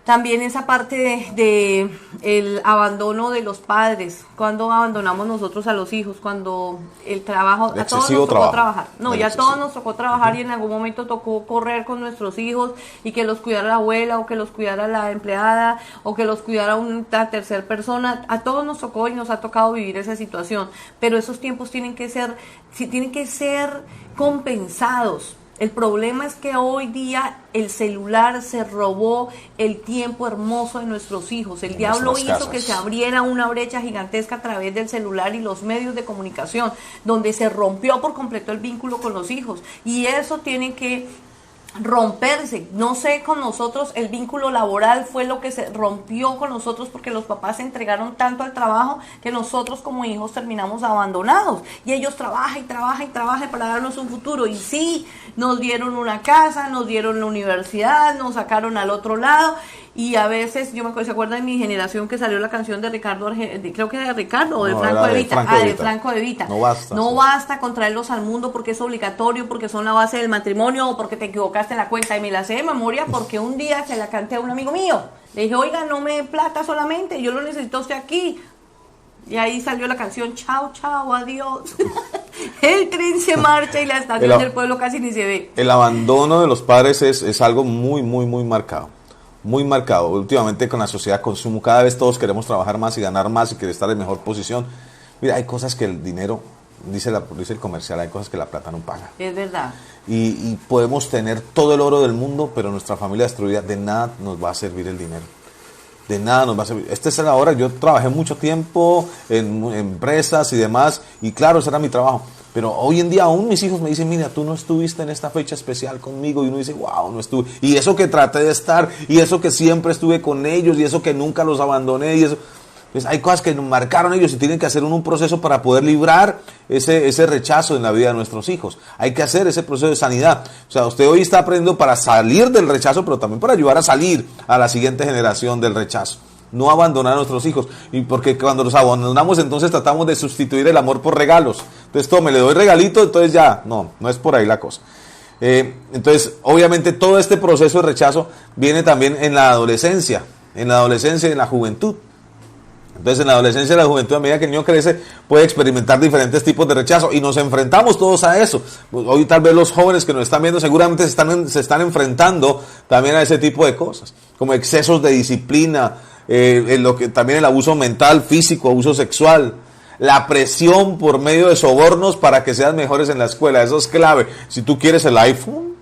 También esa parte de el abandono de los padres, cuando abandonamos nosotros a los hijos, cuando el trabajo, a todos nos tocó trabajar. No, ya a todos nos tocó trabajar y en algún momento tocó correr con nuestros hijos y que los cuidara la abuela o que los cuidara la empleada o que los cuidara una tercera persona. A todos nos tocó y nos ha tocado vivir esa situación, pero esos tiempos tienen que ser compensados. El problema es que hoy día el celular se robó el tiempo hermoso de nuestros hijos. El diablo hizo que se abriera una brecha gigantesca a través del celular y los medios de comunicación, donde se rompió por completo el vínculo con los hijos. Y eso tiene que romperse. No sé, con nosotros el vínculo laboral fue lo que se rompió con nosotros porque los papás se entregaron tanto al trabajo que nosotros como hijos terminamos abandonados y ellos trabajan y trabajan y trabajan para darnos un futuro. Y sí, nos dieron una casa, nos dieron la universidad, nos sacaron al otro lado. Y a veces, yo me acuerdo, ¿se acuerdan de mi generación que salió la canción de Ricardo, creo que de Ricardo o de Franco de Vita? De Franco de Vita. No basta con traerlos al mundo porque es obligatorio, porque son la base del matrimonio o porque te equivocaste en la cuenta. Y me la sé de memoria porque un día se la canté a un amigo mío. Le dije, oiga, no me plata solamente, yo lo necesito usted aquí. Y ahí salió la canción, chao, chao, adiós. El tren se marcha y la estación del pueblo casi ni se ve. El abandono de los padres es algo muy, muy, muy marcado. Muy marcado. Últimamente con la sociedad de consumo, cada vez todos queremos trabajar más y ganar más y querer estar en mejor posición. Mira, hay cosas que el dinero, dice el comercial, hay cosas que la plata no paga. Es verdad. Y podemos tener todo el oro del mundo, pero nuestra familia destruida, de nada nos va a servir el dinero. De nada nos va a servir. Esta es la hora, yo trabajé mucho tiempo en empresas y demás, y claro, ese era mi trabajo. Pero hoy en día aún mis hijos me dicen, mira, tú no estuviste en esta fecha especial conmigo. Y uno dice, wow, no estuve. Y eso que traté de estar, y eso que siempre estuve con ellos, y eso que nunca los abandoné, y eso. Pues hay cosas que nos marcaron ellos y tienen que hacer un proceso para poder librar ese rechazo en la vida de nuestros hijos. Hay que hacer ese proceso de sanidad. O sea, usted hoy está aprendiendo para salir del rechazo, pero también para ayudar a salir a la siguiente generación del rechazo. No abandonar a nuestros hijos, y porque cuando los abandonamos entonces tratamos de sustituir el amor por regalos. Entonces tome, le doy regalito, entonces ya, no es por ahí la cosa. Entonces obviamente todo este proceso de rechazo viene también en la adolescencia y en la juventud. Entonces en la adolescencia y la juventud, a medida que el niño crece, puede experimentar diferentes tipos de rechazo y nos enfrentamos todos a eso. Hoy tal vez los jóvenes que nos están viendo seguramente se están enfrentando también a ese tipo de cosas, como excesos de disciplina, también el abuso mental, físico, abuso sexual, la presión por medio de sobornos para que seas mejores en la escuela. Eso es clave. Si tú quieres el iPhone,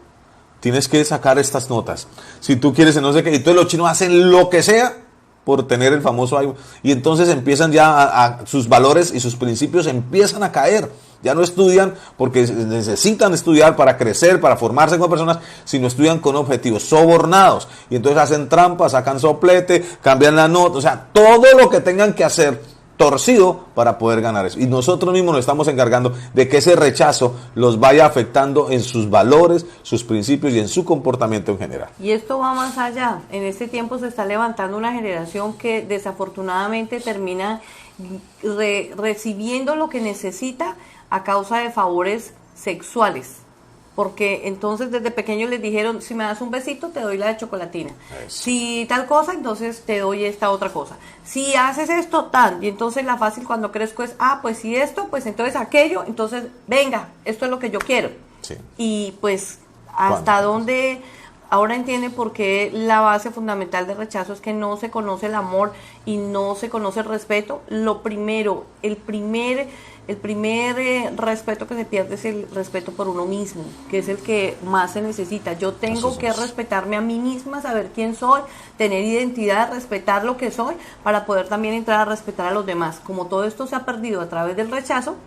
tienes que sacar estas notas. Si tú quieres no sé qué, y todos los chinos hacen lo que sea por tener el famoso iPhone, y entonces empiezan ya sus valores y sus principios empiezan a caer. Ya no estudian porque necesitan estudiar para crecer, para formarse como personas, sino estudian con objetivos, sobornados. Y entonces hacen trampas, sacan soplete, cambian la nota, o sea, todo lo que tengan que hacer torcido para poder ganar eso. Y nosotros mismos nos estamos encargando de que ese rechazo los vaya afectando en sus valores, sus principios y en su comportamiento en general. Y esto va más allá. En este tiempo se está levantando una generación que desafortunadamente termina recibiendo lo que necesita a causa de favores sexuales, porque entonces desde pequeños les dijeron, si me das un besito te doy la de chocolatina, si tal cosa entonces te doy esta otra cosa, si haces esto tal, y entonces la fácil cuando crezco es, pues si esto, pues entonces aquello, entonces venga, esto es lo que yo quiero. Sí. Y pues hasta dónde ahora entiende por qué la base fundamental del rechazo es que no se conoce el amor y no se conoce el respeto. Lo primero, el primer respeto que se pierde es el respeto por uno mismo, que es el que más se necesita. Yo tengo que respetarme a mí misma, saber quién soy, tener identidad, respetar lo que soy, para poder también entrar a respetar a los demás. Como todo esto se ha perdido a través del rechazo,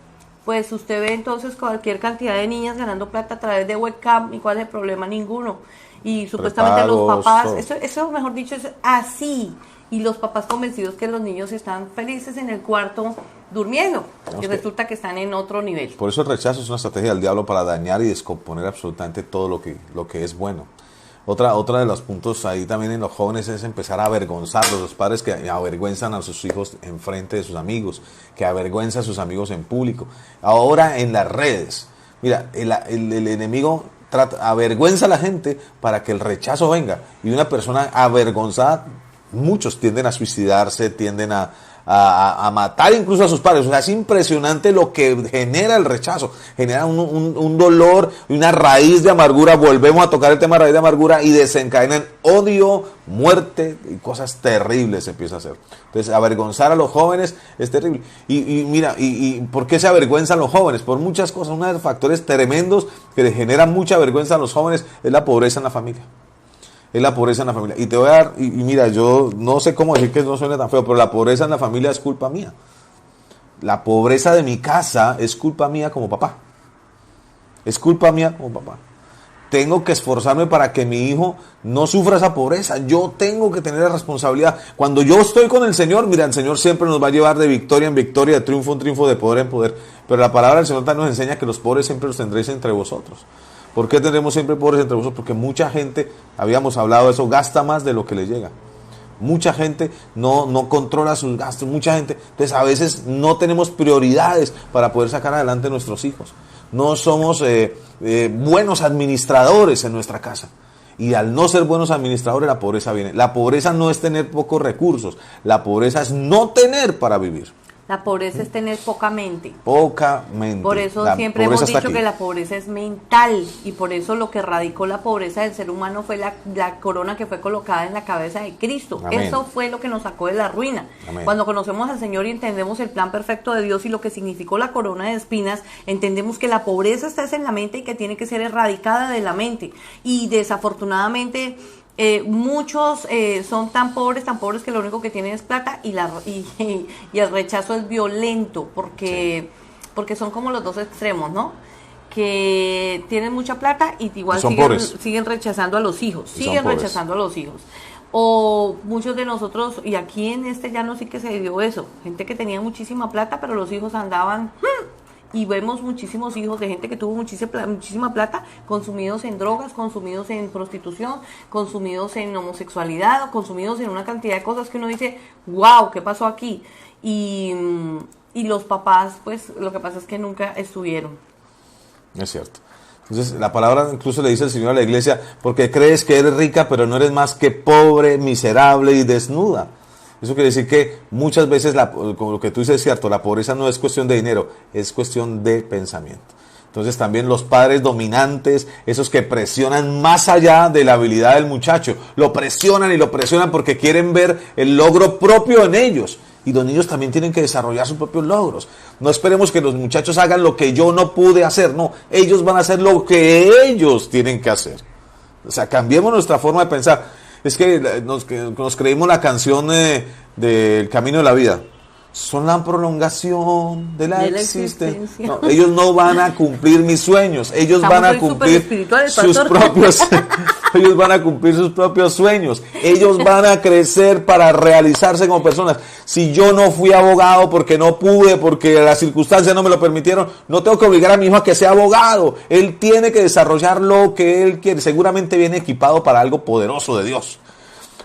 pues usted ve entonces cualquier cantidad de niñas ganando plata a través de webcam y cuál es el problema, ninguno. Y supuestamente los papás, eso mejor dicho es así. Y los papás convencidos que los niños están felices en el cuarto durmiendo, y resulta que están en otro nivel. Por eso el rechazo es una estrategia del diablo para dañar y descomponer absolutamente todo lo que es bueno. Otra de los puntos ahí también en los jóvenes es empezar a avergonzarlos, los padres que avergüenzan a sus hijos en frente de sus amigos, que avergüenzan a sus amigos en público. Ahora en las redes, mira, el enemigo avergüenza a la gente para que el rechazo venga. Y una persona avergonzada, muchos tienden a suicidarse, tienden a matar incluso a sus padres. O sea, es impresionante lo que genera el rechazo. Genera un dolor y una raíz de amargura. Volvemos a tocar el tema de raíz de amargura y desencadenan odio, muerte y cosas terribles se empieza a hacer. Entonces, avergonzar a los jóvenes es terrible. Y mira, ¿por qué se avergüenzan los jóvenes? Por muchas cosas. Uno de los factores tremendos que le generan mucha vergüenza a los jóvenes es la pobreza en la familia. Es la pobreza en la familia. Y te voy a dar, y mira, yo no sé cómo decir que no suene tan feo, pero la pobreza en la familia es culpa mía. La pobreza de mi casa es culpa mía como papá. Es culpa mía como papá. Tengo que esforzarme para que mi hijo no sufra esa pobreza. Yo tengo que tener la responsabilidad. Cuando yo estoy con el Señor, mira, el Señor siempre nos va a llevar de victoria en victoria, de triunfo en triunfo, de poder en poder. Pero la palabra del Señor también nos enseña que los pobres siempre los tendréis entre vosotros. ¿Por qué tendremos siempre pobres entre vosotros? Porque mucha gente, habíamos hablado de eso, gasta más de lo que le llega. Mucha gente no controla sus gastos, mucha gente. Entonces a veces no tenemos prioridades para poder sacar adelante a nuestros hijos. No somos buenos administradores en nuestra casa. Y al no ser buenos administradores, la pobreza viene. La pobreza no es tener pocos recursos, la pobreza es no tener para vivir. La pobreza es tener poca mente. Poca mente. Por eso siempre hemos dicho que la pobreza es mental, y por eso lo que radicó la pobreza del ser humano fue la corona que fue colocada en la cabeza de Cristo. Amén. Eso fue lo que nos sacó de la ruina. Amén. Cuando conocemos al Señor y entendemos el plan perfecto de Dios y lo que significó la corona de espinas, entendemos que la pobreza está en la mente y que tiene que ser erradicada de la mente. Y desafortunadamente muchos son tan pobres que lo único que tienen es plata, y el rechazo es violento porque son como los dos extremos, ¿no? Que tienen mucha plata y igual siguen rechazando a los hijos, o muchos de nosotros, y aquí en este llano sí que se dio eso, gente que tenía muchísima plata pero los hijos andaban y vemos muchísimos hijos de gente que tuvo muchísima plata consumidos en drogas, consumidos en prostitución, consumidos en homosexualidad, consumidos en una cantidad de cosas que uno dice, wow, ¿qué pasó aquí? Y los papás, pues lo que pasa es que nunca estuvieron. Es cierto. Entonces la palabra incluso le dice el Señor a la iglesia, porque crees que eres rica, pero no eres más que pobre, miserable y desnuda. Eso quiere decir que muchas veces, como lo que tú dices es cierto, la pobreza no es cuestión de dinero, es cuestión de pensamiento. Entonces también los padres dominantes, esos que presionan más allá de la habilidad del muchacho, lo presionan porque quieren ver el logro propio en ellos. Y los niños también tienen que desarrollar sus propios logros. No esperemos que los muchachos hagan lo que yo no pude hacer, no, ellos van a hacer lo que ellos tienen que hacer. O sea, cambiemos nuestra forma de pensar. Es que nos creímos la canción del Camino de la Vida. Son la prolongación de la existencia. No, ellos no van a cumplir mis sueños. Ellos van a cumplir sus propios. Ellos van a cumplir sus propios sueños. Ellos van a crecer para realizarse como personas. Si yo no fui abogado porque no pude, porque las circunstancias no me lo permitieron, no tengo que obligar a mi hijo a que sea abogado. Él tiene que desarrollar lo que él quiere. Seguramente viene equipado para algo poderoso de Dios.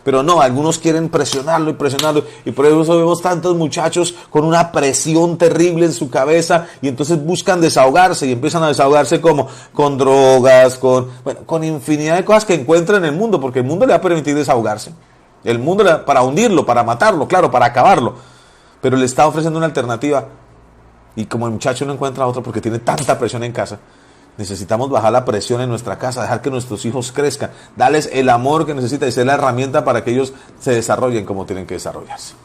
Pero no, algunos quieren presionarlo, y por eso vemos tantos muchachos con una presión terrible en su cabeza, y entonces buscan desahogarse, y empiezan a desahogarse como con drogas, con infinidad de cosas que encuentran en el mundo, porque el mundo le va a permitir desahogarse. El mundo para hundirlo, para matarlo, claro, para acabarlo, pero le está ofreciendo una alternativa, y como el muchacho no encuentra otro porque tiene tanta presión en casa, necesitamos bajar la presión en nuestra casa, dejar que nuestros hijos crezcan, darles el amor que necesitan y ser la herramienta para que ellos se desarrollen como tienen que desarrollarse.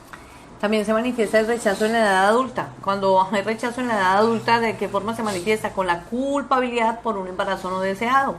También se manifiesta el rechazo en la edad adulta. Cuando hay rechazo en la edad adulta, ¿de qué forma se manifiesta? Con la culpabilidad por un embarazo no deseado.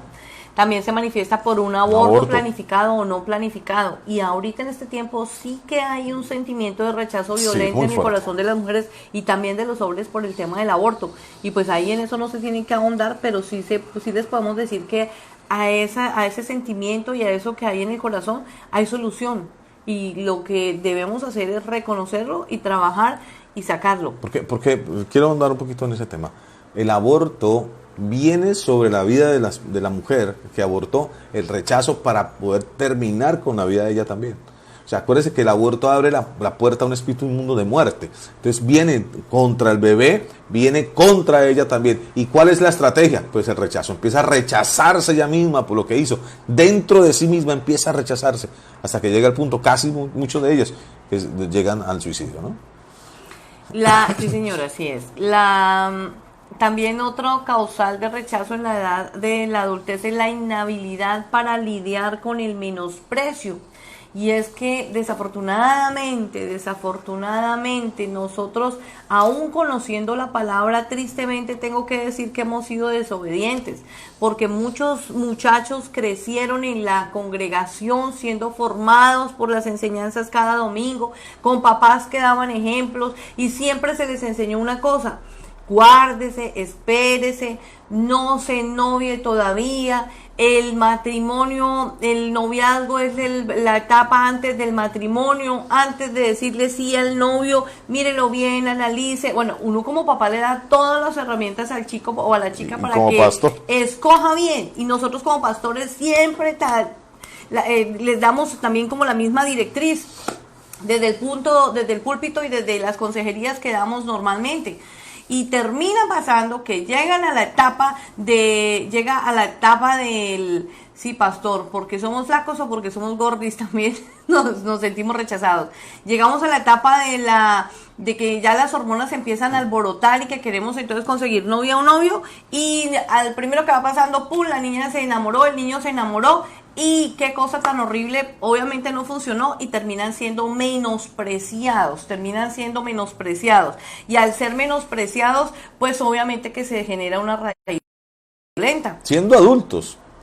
También se manifiesta por un aborto planificado o no planificado. Y ahorita en este tiempo sí que hay un sentimiento de rechazo violento en el corazón de las mujeres y también de los hombres por el tema del aborto. Y pues ahí en eso no se tiene que ahondar, pero sí les podemos decir que a ese sentimiento y a eso que hay en el corazón hay solución. Y lo que debemos hacer es reconocerlo y trabajar y sacarlo. Porque quiero ahondar un poquito en ese tema. El aborto viene sobre la vida de la mujer que abortó el rechazo para poder terminar con la vida de ella también. O sea, acuérdense que el aborto abre la puerta a un espíritu inmundo de muerte. Entonces viene contra el bebé, viene contra ella también. ¿Y cuál es la estrategia? Pues el rechazo. Empieza a rechazarse ella misma por lo que hizo. Dentro de sí misma empieza a rechazarse. Hasta que llega al punto, casi muchos de ellos, que llegan al suicidio, ¿no? Sí, señora, así es. También otro causal de rechazo en la edad de la adultez es la inhabilidad para lidiar con el menosprecio. Y es que desafortunadamente, nosotros, aún conociendo la palabra, tristemente tengo que decir que hemos sido desobedientes, porque muchos muchachos crecieron en la congregación siendo formados por las enseñanzas cada domingo, con papás que daban ejemplos y siempre se les enseñó una cosa: guárdese, espérese, no se novie todavía. El matrimonio, el noviazgo es la etapa antes del matrimonio, antes de decirle sí al novio, mírelo bien, analice. Bueno, uno como papá le da todas las herramientas al chico o a la chica para que pastor escoja bien. Y nosotros como pastores siempre les damos también como la misma directriz desde el púlpito y desde las consejerías que damos normalmente. Y termina pasando que llega a la etapa del sí, pastor, porque somos flacos o porque somos gordis también nos sentimos rechazados. Llegamos a la etapa de que ya las hormonas empiezan a alborotar y que queremos entonces conseguir novia o novio, y al primero que va pasando, pum, la niña se enamoró, el niño se enamoró. Y qué cosa tan horrible, obviamente no funcionó y terminan siendo menospreciados. Y al ser menospreciados, pues obviamente que se genera una raíz violenta.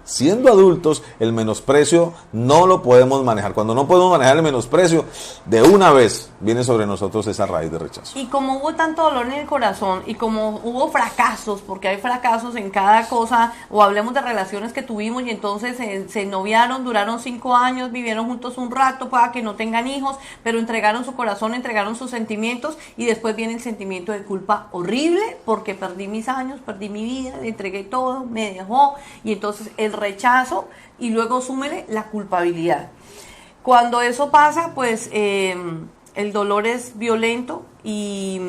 Siendo adultos, el menosprecio no lo podemos manejar. Cuando no podemos manejar el menosprecio, de una vez viene sobre nosotros esa raíz de rechazo. Y como hubo tanto dolor en el corazón y como hubo fracasos, porque hay fracasos en cada cosa, o hablemos de relaciones que tuvimos y entonces se noviaron, duraron 5 años, vivieron juntos un rato, para que no tengan hijos, pero entregaron su corazón, entregaron sus sentimientos, y después viene el sentimiento de culpa horrible, porque perdí mis años, perdí mi vida, le entregué todo, me dejó, y entonces el rechazo, y luego súmele la culpabilidad. Cuando eso pasa, pues el dolor es violento, y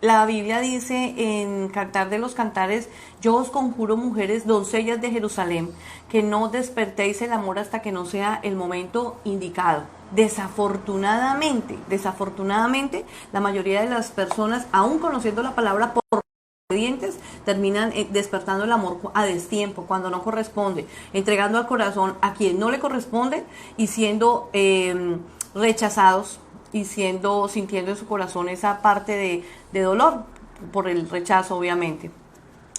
la Biblia dice en Cantar de los Cantares: yo os conjuro, mujeres, doncellas de Jerusalén, que no despertéis el amor hasta que no sea el momento indicado. Desafortunadamente, la mayoría de las personas, aún conociendo la palabra por dientes, terminan despertando el amor a destiempo, cuando no corresponde, entregando al corazón a quien no le corresponde y siendo rechazados y sintiendo en su corazón esa parte de dolor por el rechazo, obviamente.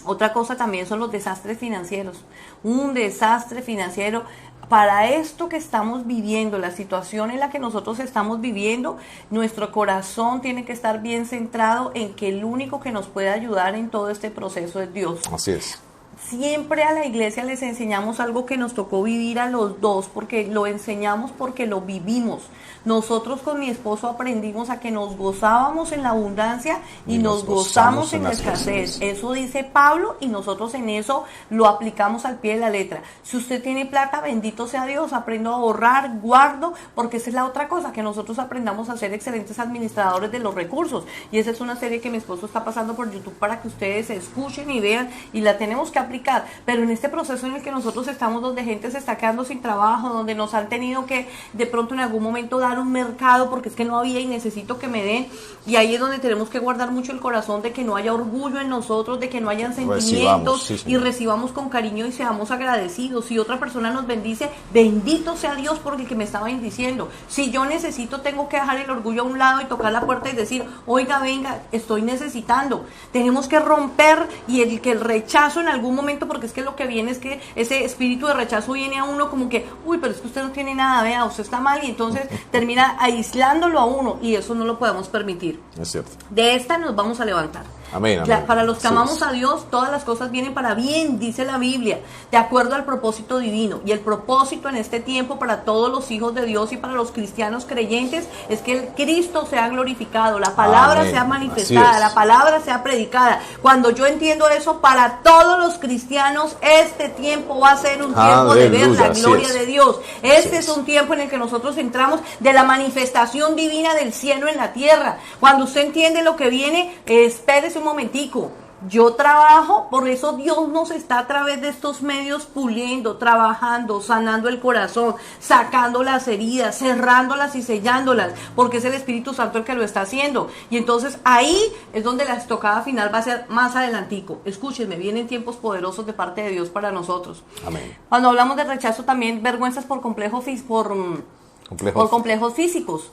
Otra cosa también son los desastres financieros. Un desastre financiero. Para esto que estamos viviendo, la situación en la que nosotros estamos viviendo, nuestro corazón tiene que estar bien centrado en que el único que nos puede ayudar en todo este proceso es Dios. Así es. Siempre a la iglesia les enseñamos algo que nos tocó vivir a los dos, porque lo enseñamos porque lo vivimos. Nosotros con mi esposo aprendimos a que nos gozábamos en la abundancia y nos gozamos en la escasez. Eso dice Pablo, y nosotros en eso lo aplicamos al pie de la letra. Si usted tiene plata, bendito sea Dios, aprendo a ahorrar, guardo, porque esa es la otra cosa, que nosotros aprendamos a ser excelentes administradores de los recursos. Y esa es una serie que mi esposo está pasando por YouTube para que ustedes escuchen y vean, y la tenemos que aplicar. Pero en este proceso en el que nosotros estamos, donde gente se está quedando sin trabajo, donde nos han tenido que de pronto en algún momento dar un mercado porque es que no había y necesito que me den, y ahí es donde tenemos que guardar mucho el corazón, de que no haya orgullo en nosotros, de que no hayan sentimientos, y recibamos con cariño y seamos agradecidos. Si otra persona nos bendice, bendito sea Dios por el que me está bendiciendo. Si yo necesito, tengo que dejar el orgullo a un lado y tocar la puerta y decir: oiga, venga, estoy necesitando. Tenemos que romper y que el rechazo en algún momento, porque es que lo que viene es que ese espíritu de rechazo viene a uno como que: uy, pero es que usted no tiene nada, vea, usted está mal, y entonces termina aislándolo a uno, y eso no lo podemos permitir. Es cierto. De esta nos vamos a levantar. Amén, amén. Para los que Así amamos es. a Dios, todas las cosas vienen para bien, dice la Biblia, de acuerdo al propósito divino. Y el propósito en este tiempo para todos los hijos de Dios y para los cristianos creyentes es que el Cristo sea glorificado, la palabra Amén. sea Así manifestada, es. la palabra sea predicada. Cuando yo entiendo eso, para todos los cristianos, este tiempo va a ser un tiempo de ver Aleluya, la así gloria es. de Dios. Este Así es un tiempo en el que nosotros entramos de la manifestación divina del cielo en la tierra. Cuando usted entiende lo que viene, espérese un momentico. Yo trabajo, por eso Dios nos está a través de estos medios puliendo, trabajando, sanando el corazón, sacando las heridas, cerrándolas y sellándolas, porque es el Espíritu Santo el que lo está haciendo. Y entonces ahí es donde la estocada final va a ser más adelantico. Escúchenme, vienen tiempos poderosos de parte de Dios para nosotros. Amén. Cuando hablamos de rechazo, también vergüenzas por complejos físicos.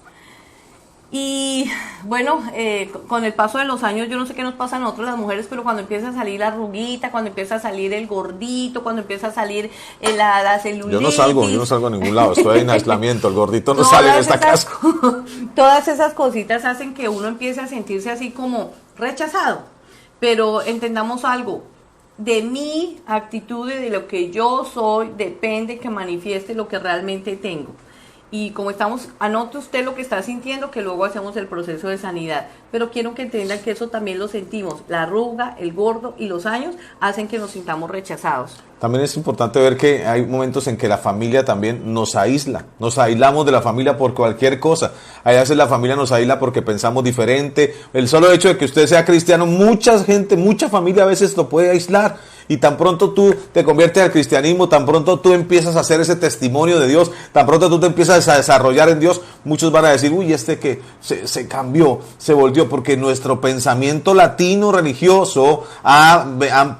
Y bueno, con el paso de los años, yo no sé qué nos pasa a nosotros las mujeres, pero cuando empieza a salir la arruguita, cuando empieza a salir el gordito, cuando empieza a salir la celulitis. Yo no salgo a ningún lado, estoy en aislamiento, el gordito no sale de esta casa. Todas esas cositas hacen que uno empiece a sentirse así como rechazado. Pero entendamos algo, de mi actitud y de lo que yo soy, depende que manifieste lo que realmente tengo. Y como estamos, anote usted lo que está sintiendo, que luego hacemos el proceso de sanidad. Pero quiero que entiendan que eso también lo sentimos. La arruga, el gordo y los años hacen que nos sintamos rechazados. También es importante ver que hay momentos en que la familia también nos aísla. Nos aislamos de la familia por cualquier cosa. A veces la familia nos aísla porque pensamos diferente. El solo hecho de que usted sea cristiano, mucha familia a veces lo puede aislar. Y tan pronto tú te conviertes al cristianismo, tan pronto tú empiezas a hacer ese testimonio de Dios, tan pronto tú te empiezas a desarrollar en Dios, muchos van a decir, uy, este que se cambió, se volvió, porque nuestro pensamiento latino religioso ha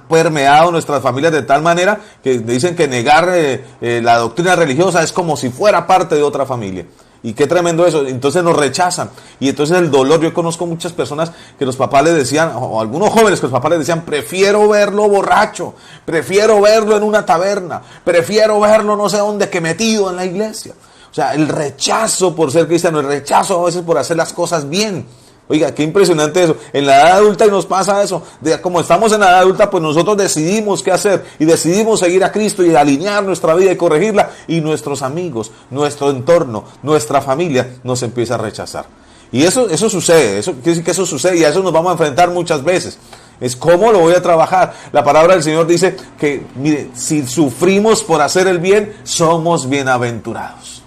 permeado nuestras familias de tal manera que dicen que negar la doctrina religiosa es como si fuera parte de otra familia. Y qué tremendo eso, entonces nos rechazan. Y entonces el dolor, yo conozco muchas personas que los papás les decían, o algunos jóvenes que los papás les decían, prefiero verlo borracho, prefiero verlo en una taberna, prefiero verlo no sé dónde que metido en la iglesia. O sea, el rechazo por ser cristiano, el rechazo a veces por hacer las cosas bien. Oiga, qué impresionante eso. En la edad adulta y nos pasa eso. Como estamos en la edad adulta, pues nosotros decidimos qué hacer y decidimos seguir a Cristo y alinear nuestra vida y corregirla. Y nuestros amigos, nuestro entorno, nuestra familia nos empieza a rechazar. Y eso sucede, eso quiere decir que eso sucede y a eso nos vamos a enfrentar muchas veces. Es cómo lo voy a trabajar. La palabra del Señor dice que, mire, si sufrimos por hacer el bien, somos bienaventurados.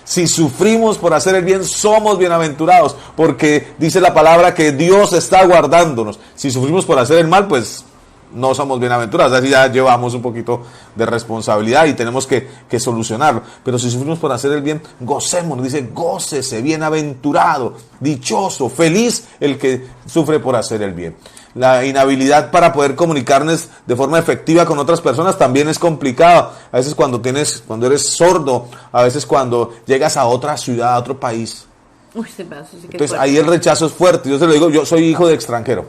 Si sufrimos por hacer el bien, somos bienaventurados, porque dice la palabra que Dios está guardándonos. Si sufrimos por hacer el mal, pues no somos bienaventurados. Así ya llevamos un poquito de responsabilidad y tenemos que solucionarlo. Pero si sufrimos por hacer el bien, gocémonos. Dice, gócese, bienaventurado, dichoso, feliz el que sufre por hacer el bien. La inhabilidad para poder comunicarnos de forma efectiva con otras personas también es complicado. A veces cuando eres sordo, a veces cuando llegas a otra ciudad, a otro país. Uy, ese pedazo sí que Entonces ahí el rechazo es fuerte. Yo se lo digo, yo soy hijo de extranjero.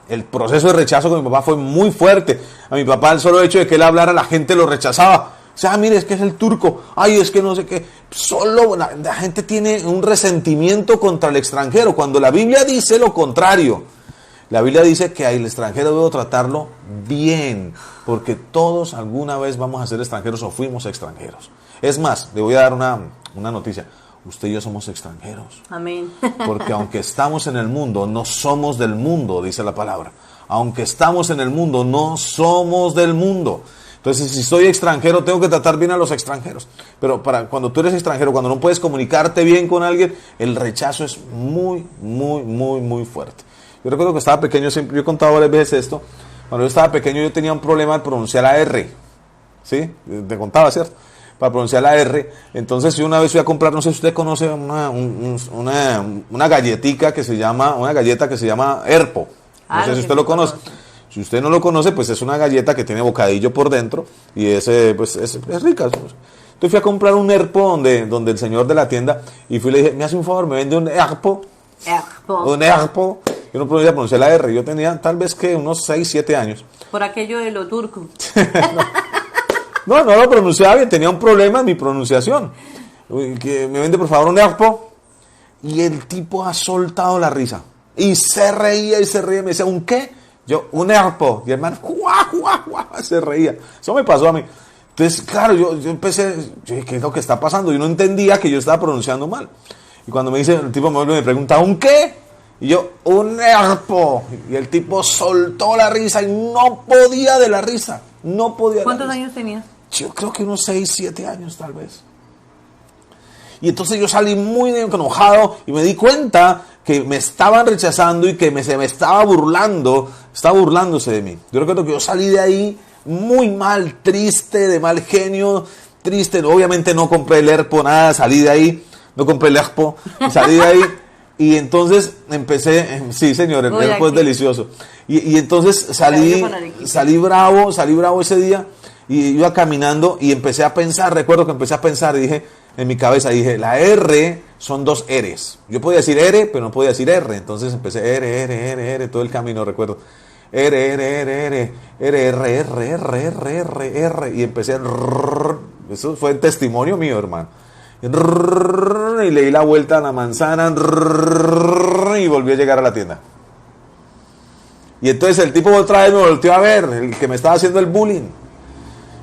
El proceso de rechazo con mi papá fue muy fuerte. A mi papá el solo hecho de que él hablara, la gente lo rechazaba. O sea, mire, es que es el turco. Ay, es que no sé qué. Solo la gente tiene un resentimiento contra el extranjero, cuando la Biblia dice lo contrario. La Biblia dice que al extranjero debo tratarlo bien, porque todos alguna vez vamos a ser extranjeros o fuimos extranjeros. Es más, le voy a dar una noticia. Usted y yo somos extranjeros. Amén. Porque aunque estamos en el mundo, no somos del mundo, dice la palabra. Aunque estamos en el mundo, no somos del mundo. Entonces, si soy extranjero, tengo que tratar bien a los extranjeros. Pero cuando tú eres extranjero, cuando no puedes comunicarte bien con alguien, el rechazo es muy, muy, muy, muy fuerte. Yo recuerdo que estaba pequeño, siempre, yo he contado varias veces esto. Cuando yo estaba pequeño, yo tenía un problema al pronunciar la R. ¿Sí? Te contaba, ¿cierto? Para pronunciar la R. Entonces yo una vez fui a comprar, no sé si usted conoce una galletica que se llama, una galleta que se llama Herpo. No sé si usted lo conoce. Si usted no lo conoce, pues es una galleta que tiene bocadillo por dentro y pues es rica. Entonces fui a comprar un Herpo donde el señor de la tienda y fui y le dije, me hace un favor, me vende un Herpo. Un Herpo. Yo no podía pronunciar la R. Yo tenía tal vez que unos 6, 7 años. Por aquello de lo turco. No lo pronunciaba bien, tenía un problema en mi pronunciación. Que me vende por favor un Herpo. Y el tipo ha soltado la risa. Y se reía y se reía. Me decía, ¿un qué? Yo, un herpo. Y el hermano, se reía. Eso me pasó a mí. Entonces, claro, yo empecé, yo dije, ¿qué es lo que está pasando? Yo no entendía que yo estaba pronunciando mal. Y cuando me dice, el tipo me pregunta, ¿un qué? Y yo, un herpo. Y el tipo soltó la risa y no podía de la risa. No podía. ¿Cuántos años tenías? Yo creo que unos 6, 7 años tal vez. Y entonces yo salí muy enojado y me di cuenta que me estaban rechazando y que se me estaba burlándose de mí. Yo recuerdo que yo salí de ahí muy mal, triste, de mal genio, triste. Obviamente no compré el herpo, nada, salí de ahí, no compré el herpo, salí de ahí. Y entonces empecé, sí señor, el herpo es delicioso. Y entonces salí bravo ese día y iba caminando y empecé a pensar, recuerdo que empecé a pensar y dije, en mi cabeza dije, la R son 2 R's. Yo podía decir R, pero no podía decir R. Entonces empecé R, todo el camino, recuerdo. R. Y empecé eso fue el testimonio mío, hermano. Y le di la vuelta a la manzana y volví a llegar a la tienda. Y entonces el tipo otra vez me volteó a ver, el que me estaba haciendo el bullying.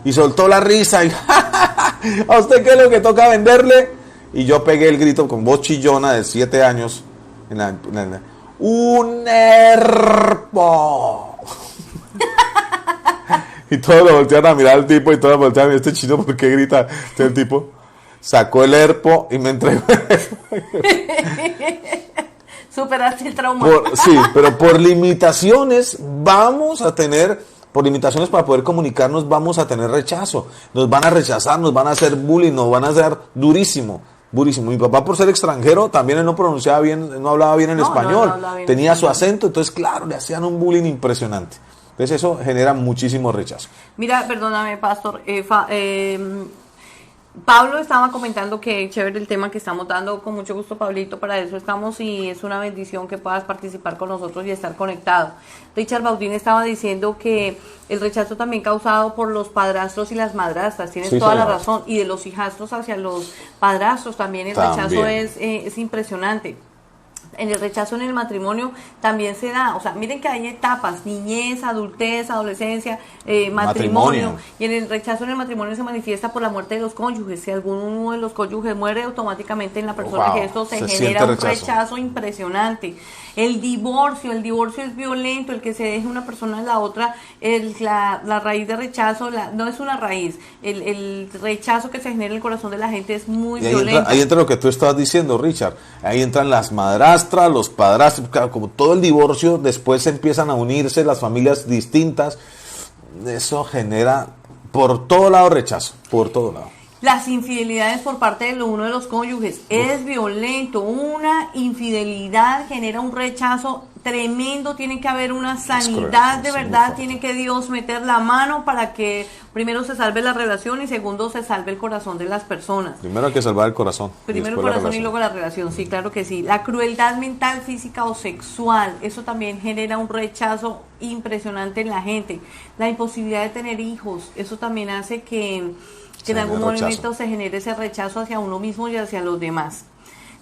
Y soltó la risa y ¿a usted qué es lo que toca venderle? Y yo pegué el grito con voz chillona de 7 años. ¡Un herpo! Y todos lo voltean a mirar al tipo y todos voltean a mirar este chino porque grita. Entonces el tipo sacó el herpo y me entregó. Superaste el trauma. Sí, pero por limitaciones vamos a tener... Por limitaciones para poder comunicarnos vamos a tener rechazo. Nos van a rechazar, nos van a hacer bullying, nos van a hacer durísimo. Mi papá por ser extranjero también él no pronunciaba bien, no hablaba bien el español. Tenía su acento, entonces claro, le hacían un bullying impresionante. Entonces eso genera muchísimo rechazo. Mira, perdóname, pastor, Pablo estaba comentando que chévere el tema que estamos dando, con mucho gusto, Pablito, para eso estamos y es una bendición que puedas participar con nosotros y estar conectado. Richard Baudín estaba diciendo que el rechazo también causado por los padrastros y las madrastras, tienes toda la razón, y de los hijastros hacia los padrastros también el rechazo es impresionante. En el rechazo en el matrimonio también se da, o sea, miren que hay etapas, niñez, adultez, adolescencia, matrimonio, y en el rechazo en el matrimonio se manifiesta por la muerte de los cónyuges. Si alguno de los cónyuges muere, automáticamente en la persona que esto se genera un rechazo impresionante. El divorcio es violento, el que se deje una persona a la otra, la raíz de rechazo, no es una raíz, el rechazo que se genera en el corazón de la gente es muy violento. Ahí entra lo que tú estabas diciendo, Richard, ahí entran las madrastras, los padrastros, como todo el divorcio, después empiezan a unirse las familias distintas, eso genera por todo lado rechazo, por todo lado. Las infidelidades por parte de uno de los cónyuges es violento. Una infidelidad genera un rechazo tremendo. Tiene que haber una sanidad de verdad. Tiene que Dios meter la mano para que primero se salve la relación y segundo se salve el corazón de las personas. Primero hay que salvar el corazón. Primero el corazón y luego la relación. Sí, claro que sí. La crueldad mental, física o sexual, eso también genera un rechazo impresionante en la gente. La imposibilidad de tener hijos, eso también hace que en algún momento se genere ese rechazo hacia uno mismo y hacia los demás.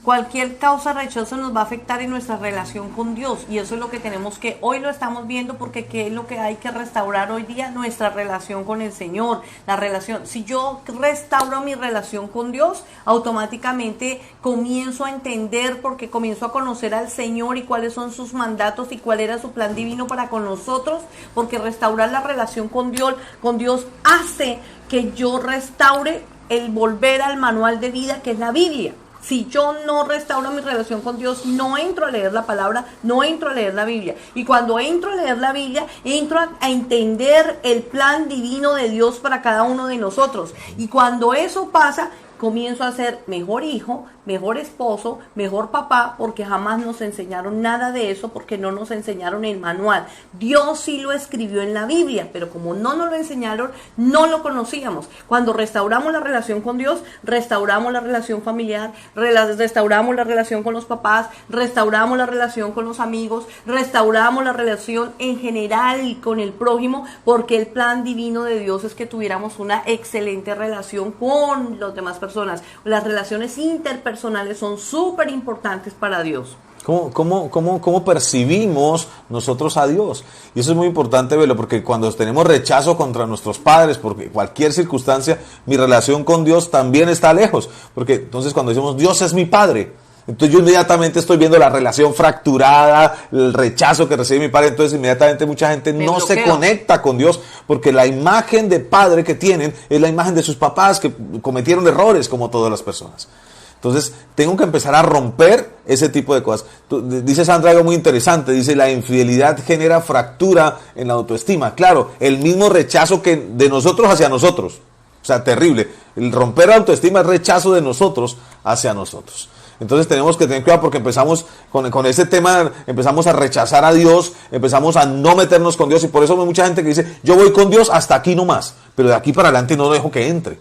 Cualquier causa de rechazo nos va a afectar en nuestra relación con Dios y eso es lo que tenemos que, hoy lo estamos viendo porque qué es lo que hay que restaurar hoy día, nuestra relación con el Señor, la relación. Si yo restauro mi relación con Dios, automáticamente comienzo a entender porque comienzo a conocer al Señor y cuáles son sus mandatos y cuál era su plan divino para con nosotros, porque restaurar la relación con Dios hace que yo restaure el volver al manual de vida que es la Biblia. Si yo no restauro mi relación con Dios, no entro a leer la palabra, no entro a leer la Biblia. Y cuando entro a leer la Biblia, entro a entender el plan divino de Dios para cada uno de nosotros. Y cuando eso pasa, comienzo a ser mejor hijo, mejor esposo, mejor papá, porque jamás nos enseñaron nada de eso, porque no nos enseñaron el manual. Dios sí lo escribió en la Biblia, pero como no nos lo enseñaron, no lo conocíamos. Cuando restauramos la relación con Dios, restauramos la relación familiar, restauramos la relación con los papás, restauramos la relación con los amigos, restauramos la relación en general con el prójimo, porque el plan divino de Dios es que tuviéramos una excelente relación con las demás personas. Las relaciones interpersonales son súper importantes para Dios. ¿Cómo percibimos nosotros a Dios? Y eso es muy importante verlo, porque cuando tenemos rechazo contra nuestros padres, porque cualquier circunstancia, mi relación con Dios también está lejos. Porque entonces cuando decimos, Dios es mi Padre, entonces yo inmediatamente estoy viendo la relación fracturada, el rechazo que recibe mi padre, entonces inmediatamente mucha gente no se conecta con Dios, porque la imagen de padre que tienen es la imagen de sus papás que cometieron errores como todas las personas. Entonces, tengo que empezar a romper ese tipo de cosas. Dice Sandra algo muy interesante, dice, la infidelidad genera fractura en la autoestima. Claro, el mismo rechazo que de nosotros hacia nosotros. O sea, terrible. El romper la autoestima es rechazo de nosotros hacia nosotros. Entonces tenemos que tener cuidado porque empezamos con ese tema, empezamos a rechazar a Dios, empezamos a no meternos con Dios, y por eso hay mucha gente que dice, yo voy con Dios hasta aquí nomás, pero de aquí para adelante no dejo que entre.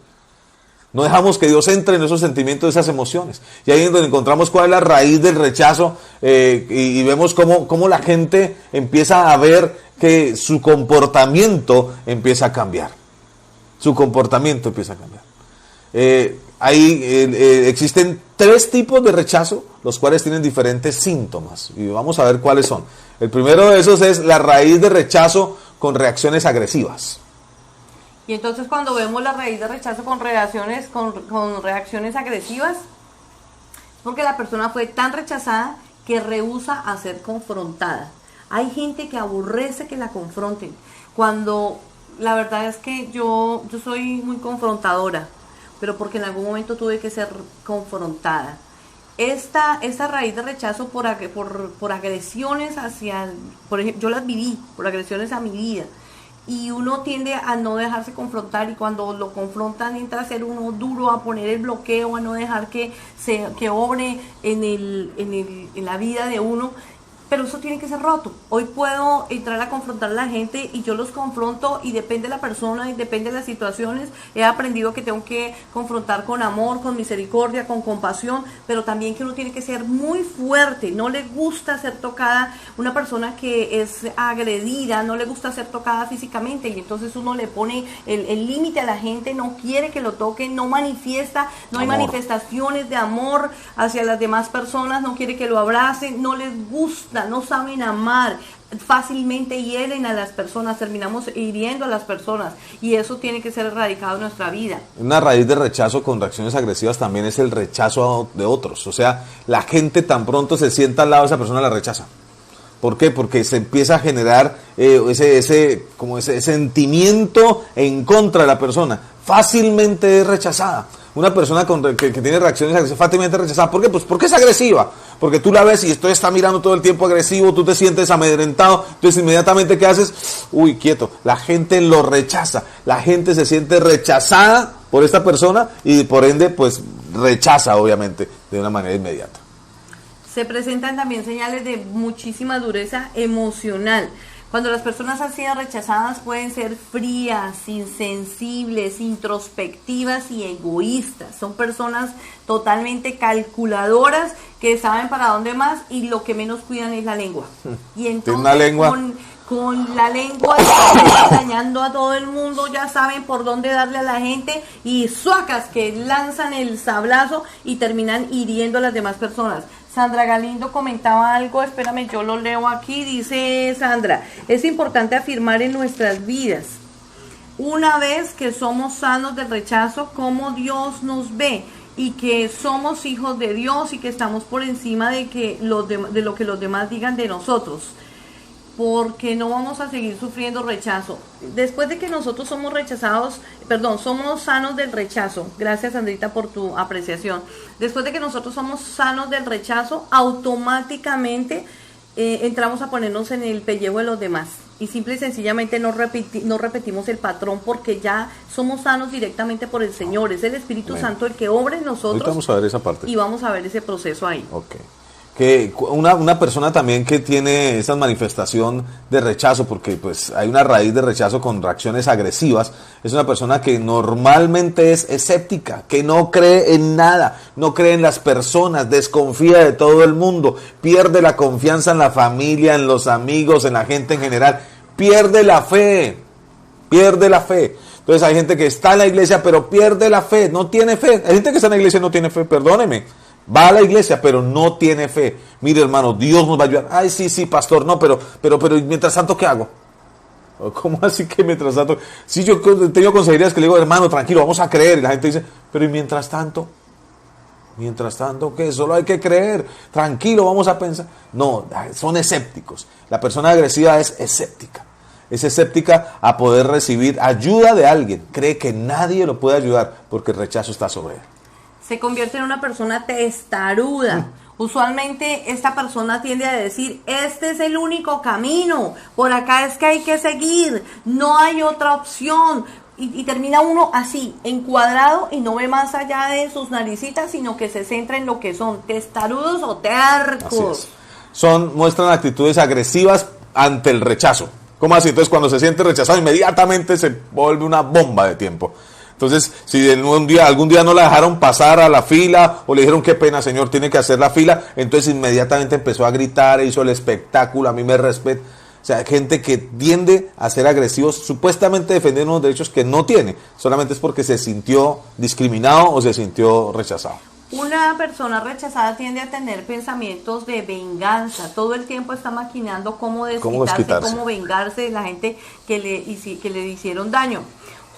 No dejamos que Dios entre en esos sentimientos, esas emociones. Y ahí es donde encontramos cuál es la raíz del rechazo, y vemos cómo la gente empieza a ver que su comportamiento empieza a cambiar. Su comportamiento empieza a cambiar. Existen 3 tipos de rechazo, los cuales tienen diferentes síntomas. Y vamos a ver cuáles son. El primero de esos es la raíz de rechazo con reacciones agresivas. Y entonces cuando vemos la raíz de rechazo con reacciones agresivas, es porque la persona fue tan rechazada que rehúsa a ser confrontada. Hay gente que aborrece que la confronten. Cuando la verdad es que yo soy muy confrontadora, pero porque en algún momento tuve que ser confrontada. Esta raíz de rechazo por agresiones por ejemplo, yo las viví, por agresiones a mi vida. Y uno tiende a no dejarse confrontar, y cuando lo confrontan entra a ser uno duro, a poner el bloqueo, a no dejar que obre en la vida de uno. Pero eso tiene que ser roto. Hoy puedo entrar a confrontar a la gente y yo los confronto, y depende de la persona y depende de las situaciones. He aprendido que tengo que confrontar con amor, con misericordia, con compasión, pero también que uno tiene que ser muy fuerte. No le gusta ser tocada. Una persona que es agredida no le gusta ser tocada físicamente, y entonces uno le pone el límite a la gente, no quiere que lo toquen, no manifiesta, no hay manifestaciones de amor hacia las demás personas, no quiere que lo abracen, no les gusta, no saben amar, fácilmente hieren a las personas, terminamos hiriendo a las personas, y eso tiene que ser erradicado en nuestra vida. Una raíz de rechazo con reacciones agresivas también es el rechazo de otros. O sea, la gente tan pronto se sienta al lado de esa persona la rechaza. ¿Por qué? Porque se empieza a generar ese sentimiento en contra de la persona. Fácilmente es rechazada. Una persona que tiene reacciones agresivas fácilmente rechazada. ¿Por qué? Pues porque es agresiva. Porque tú la ves y esto está mirando todo el tiempo agresivo, tú te sientes amedrentado, entonces inmediatamente ¿qué haces? Uy, quieto. La gente lo rechaza. La gente se siente rechazada por esta persona y por ende pues rechaza obviamente de una manera inmediata. Se presentan también señales de muchísima dureza emocional. Cuando las personas han sido rechazadas pueden ser frías, insensibles, introspectivas y egoístas. Son personas totalmente calculadoras que saben para dónde más, y lo que menos cuidan es la lengua. Y entonces una lengua con la lengua están dañando a todo el mundo, ya saben por dónde darle a la gente, y suacas que lanzan el sablazo y terminan hiriendo a las demás personas. Sandra Galindo comentaba algo, espérame, yo lo leo aquí, dice Sandra: es importante afirmar en nuestras vidas, una vez que somos sanos del rechazo, cómo Dios nos ve, y que somos hijos de Dios y que estamos por encima de lo que los demás digan de nosotros, porque no vamos a seguir sufriendo rechazo. Después de que nosotros somos somos sanos del rechazo, gracias Sandrita por tu apreciación, después de que nosotros somos sanos del rechazo, automáticamente entramos a ponernos en el pellejo de los demás, y simple y sencillamente no repetimos el patrón, porque ya somos sanos directamente por el Señor. Es el Espíritu Santo el que obra en nosotros. Ahorita vamos a ver esa parte. Y vamos a ver ese proceso ahí. Okay. Que una persona también que tiene esa manifestación de rechazo, porque pues hay una raíz de rechazo con reacciones agresivas, es una persona que normalmente es escéptica, que no cree en nada, no cree en las personas, desconfía de todo el mundo, pierde la confianza en la familia, en los amigos, en la gente en general, pierde la fe. Entonces hay gente que está en la iglesia pero pierde la fe, no tiene fe. Hay gente que está en la iglesia y no tiene fe, perdóneme. Va a la iglesia, pero no tiene fe. Mire, hermano, Dios nos va a ayudar. Ay, sí, pastor, no, pero mientras tanto, ¿qué hago? ¿Cómo así que mientras tanto? Sí, yo he tenido consejerías que le digo, hermano, tranquilo, vamos a creer. Y la gente dice, pero ¿y mientras tanto? Mientras tanto, ¿qué? Solo hay que creer. Tranquilo, vamos a pensar. No, son escépticos. La persona agresiva es escéptica. Es escéptica a poder recibir ayuda de alguien. Cree que nadie lo puede ayudar porque el rechazo está sobre él. Se convierte en una persona testaruda. Usualmente esta persona tiende a decir, este es el único camino, por acá es que hay que seguir, no hay otra opción. Y termina uno así, encuadrado, y no ve más allá de sus naricitas, sino que se centra en lo que son, testarudos o tercos. Muestran actitudes agresivas ante el rechazo. ¿Cómo así? Entonces cuando se siente rechazado, inmediatamente se vuelve una bomba de tiempo. Entonces, si algún día no la dejaron pasar a la fila o le dijeron qué pena, señor, tiene que hacer la fila, entonces inmediatamente empezó a gritar, hizo el espectáculo, a mí me respeta. O sea, gente que tiende a ser agresivos, supuestamente defendiendo unos derechos que no tiene, solamente es porque se sintió discriminado o se sintió rechazado. Una persona rechazada tiende a tener pensamientos de venganza, todo el tiempo está maquinando cómo desquitarse, cómo vengarse de la gente que le hicieron daño.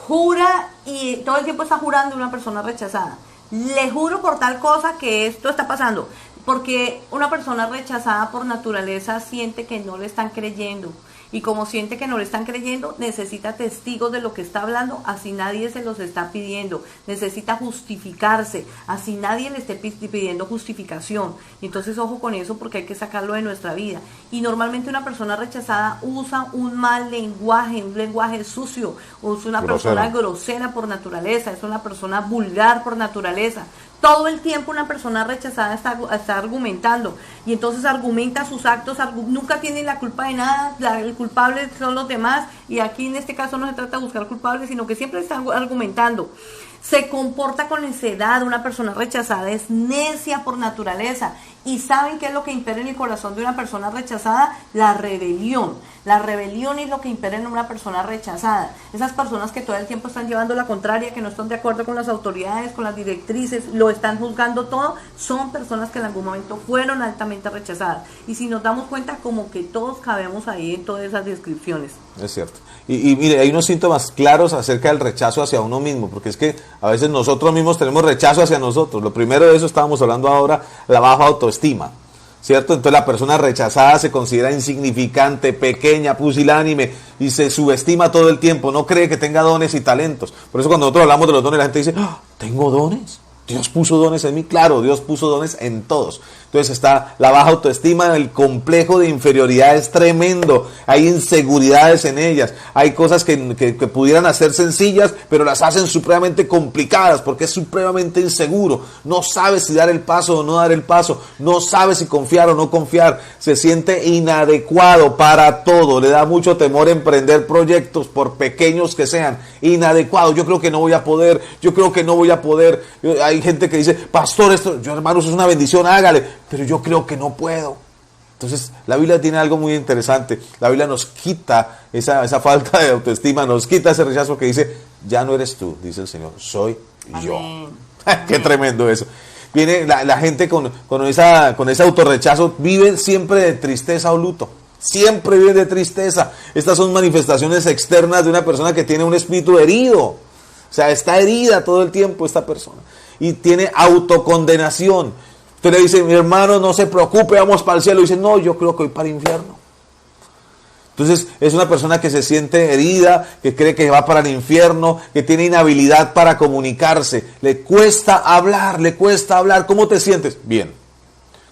Jura y todo el tiempo está jurando una persona rechazada. Le juro por tal cosa que esto está pasando. Porque una persona rechazada por naturaleza siente que no le están creyendo. Y como siente que no le están creyendo, necesita testigos de lo que está hablando, así nadie se los está pidiendo. Necesita justificarse, así nadie le esté pidiendo justificación. Y entonces ojo con eso porque hay que sacarlo de nuestra vida. Y normalmente una persona rechazada usa un mal lenguaje, un lenguaje sucio. Es una persona grosera por naturaleza, es una persona vulgar por naturaleza. Todo el tiempo una persona rechazada está argumentando y entonces argumenta sus actos, nunca tiene la culpa de nada, el culpable son los demás y aquí en este caso no se trata de buscar culpables, sino que siempre está argumentando. Se comporta con necedad, una persona rechazada es necia por naturaleza. ¿Y saben qué es lo que impera en el corazón de una persona rechazada? La rebelión. La rebelión es lo que impera en una persona rechazada. Esas personas que todo el tiempo están llevando la contraria, que no están de acuerdo con las autoridades, con las directrices, lo están juzgando todo, son personas que en algún momento fueron altamente rechazadas. Y si nos damos cuenta, como que todos cabemos ahí en todas esas descripciones. Es cierto. Y mire, hay unos síntomas claros acerca del rechazo hacia uno mismo, porque es que a veces nosotros mismos tenemos rechazo hacia nosotros. Lo primero de eso estábamos hablando ahora, la baja autoestima, ¿cierto? Entonces la persona rechazada se considera insignificante, pequeña, pusilánime y se subestima todo el tiempo, no cree que tenga dones y talentos. Por eso cuando nosotros hablamos de los dones, la gente dice, ¿tengo dones? Dios puso dones en mí. Claro, Dios puso dones en todos. Entonces está la baja autoestima, el complejo de inferioridad es tremendo, hay inseguridades en ellas, hay cosas que pudieran hacer sencillas, pero las hacen supremamente complicadas porque es supremamente inseguro, no sabe si dar el paso o no dar el paso, no sabe si confiar o no confiar, se siente inadecuado para todo, le da mucho temor emprender proyectos por pequeños que sean, inadecuado, yo creo que no voy a poder, hay gente que dice, pastor, esto, yo hermano, eso es una bendición, hágale, pero yo creo que no puedo. Entonces la Biblia tiene algo muy interesante. La Biblia nos quita esa falta de autoestima, nos quita ese rechazo que dice, ya no eres tú, dice el Señor, soy yo. Qué tremendo eso. Viene la gente con ese autorrechazo, viven siempre de tristeza o luto. Siempre viven de tristeza. Estas son manifestaciones externas de una persona que tiene un espíritu herido. O sea, está herida todo el tiempo esta persona. Y tiene autocondenación. Usted le dice, mi hermano, no se preocupe, vamos para el cielo. Y dice, no, yo creo que voy para el infierno. Entonces, es una persona que se siente herida, que cree que va para el infierno, que tiene inhabilidad para comunicarse. Le cuesta hablar. ¿Cómo te sientes? Bien.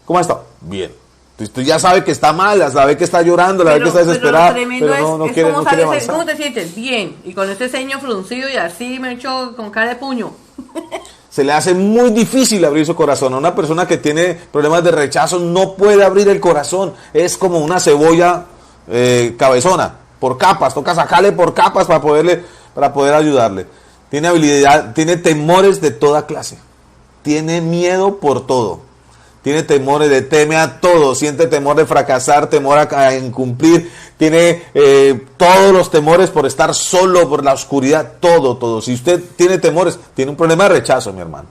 ¿Cómo has estado? Bien. Entonces, tú ya sabes que está mal, ya sabes que está llorando, ya sabes que está desesperada. Pero no quiere avanzar. ¿Cómo te sientes? Bien. Y con este ceño fruncido y así me echo con cara de puño. Se le hace muy difícil abrir su corazón. A una persona que tiene problemas de rechazo no puede abrir el corazón. Es como una cebolla cabezona, por capas. Toca sacarle por capas para poder ayudarle. Tiene habilidad, tiene temores de toda clase. Tiene miedo por todo. Tiene temores, teme a todo, siente temor de fracasar, temor a incumplir, tiene todos los temores por estar solo, por la oscuridad, todo. Si usted tiene temores, tiene un problema de rechazo, mi hermano.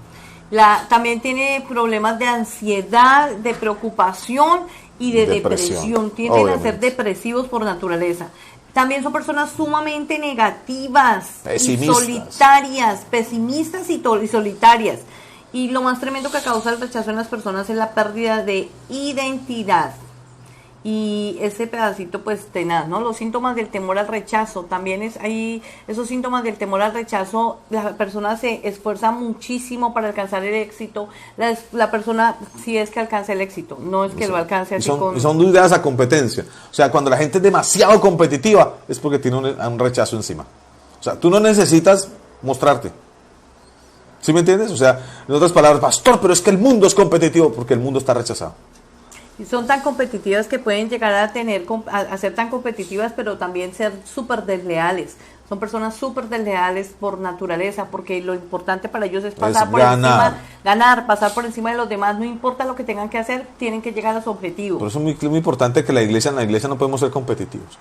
También tiene problemas de ansiedad, de preocupación y de depresión. Tienden a ser depresivos por naturaleza. También son personas sumamente negativas, y solitarias, pesimistas y solitarias. Y lo más tremendo que causa el rechazo en las personas es la pérdida de identidad. Y ese pedacito pues tenaz, ¿no? Los síntomas del temor al rechazo, también es ahí, esos síntomas del temor al rechazo, la persona se esfuerza muchísimo para alcanzar el éxito, la persona sí es que alcanza el éxito, no es que lo alcance así y son dudas a competencia, o sea, cuando la gente es demasiado competitiva es porque tiene un rechazo encima, o sea, tú no necesitas mostrarte, ¿sí me entiendes? O sea, en otras palabras, pastor, pero es que el mundo es competitivo porque el mundo está rechazado. Y son tan competitivas que pueden llegar a ser tan competitivas, pero también ser súper desleales. Son personas súper desleales por naturaleza, porque lo importante para ellos es pasar por encima, pasar por encima de los demás. No importa lo que tengan que hacer, tienen que llegar a su objetivo. Por eso es muy importante que en la iglesia no podemos ser competitivos.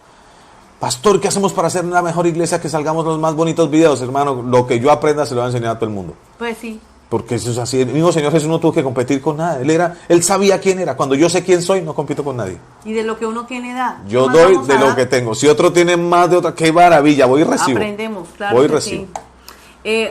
Pastor, ¿qué hacemos para hacer una mejor iglesia, que salgamos los más bonitos videos? Hermano, lo que yo aprenda se lo va a enseñar a todo el mundo. Pues sí. Porque eso es así. El mismo Señor Jesús no tuvo que competir con nada. Él sabía quién era. Cuando yo sé quién soy, no compito con nadie. Y de lo que uno tiene da. Yo doy de lo que tengo. Si otro tiene más de otra, qué maravilla. Voy y recibo. Aprendemos, claro. Voy y recibo. Sí.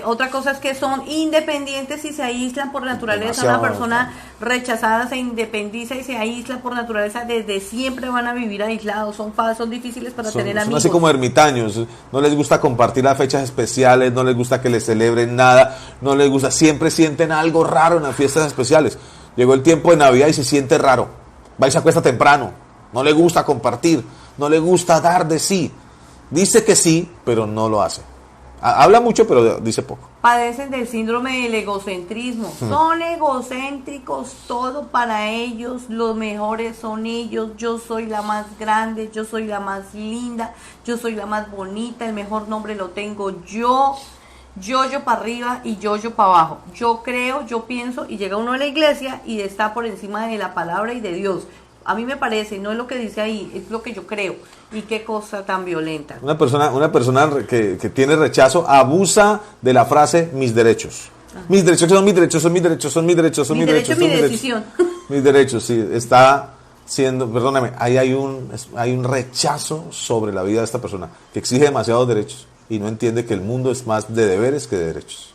Otra cosa es que son independientes y se aíslan por naturaleza. Una persona rechazada se independiza y se aísla por naturaleza. Desde siempre van a vivir aislados. Son difíciles para tener amigos. Son así como ermitaños. No les gusta compartir las fechas especiales. No les gusta que les celebren nada. No les gusta. Siempre sienten algo raro en las fiestas especiales. Llegó el tiempo de Navidad y se siente raro. Va y se acuesta temprano. No le gusta compartir. No le gusta dar de sí. Dice que sí, pero no lo hace. Habla mucho, pero dice poco. Padecen del síndrome del egocentrismo. Son egocéntricos, todo para ellos, los mejores son ellos. Yo soy la más grande, yo soy la más linda, yo soy la más bonita, el mejor nombre lo tengo yo para arriba y yo para abajo. Yo creo, yo pienso, y llega uno a la iglesia y está por encima de la palabra y de Dios. A mí me parece, no es lo que dice ahí, es lo que yo creo. Y qué cosa tan violenta. Una persona que tiene rechazo abusa de la frase mis derechos. Ajá. Mis derechos son mis derechos, son mis derechos, son mis derechos, son mis derechos. Mi decisión. Mis derechos, sí. Está siendo, perdóname, ahí hay un rechazo sobre la vida de esta persona que exige demasiados derechos y no entiende que el mundo es más de deberes que de derechos.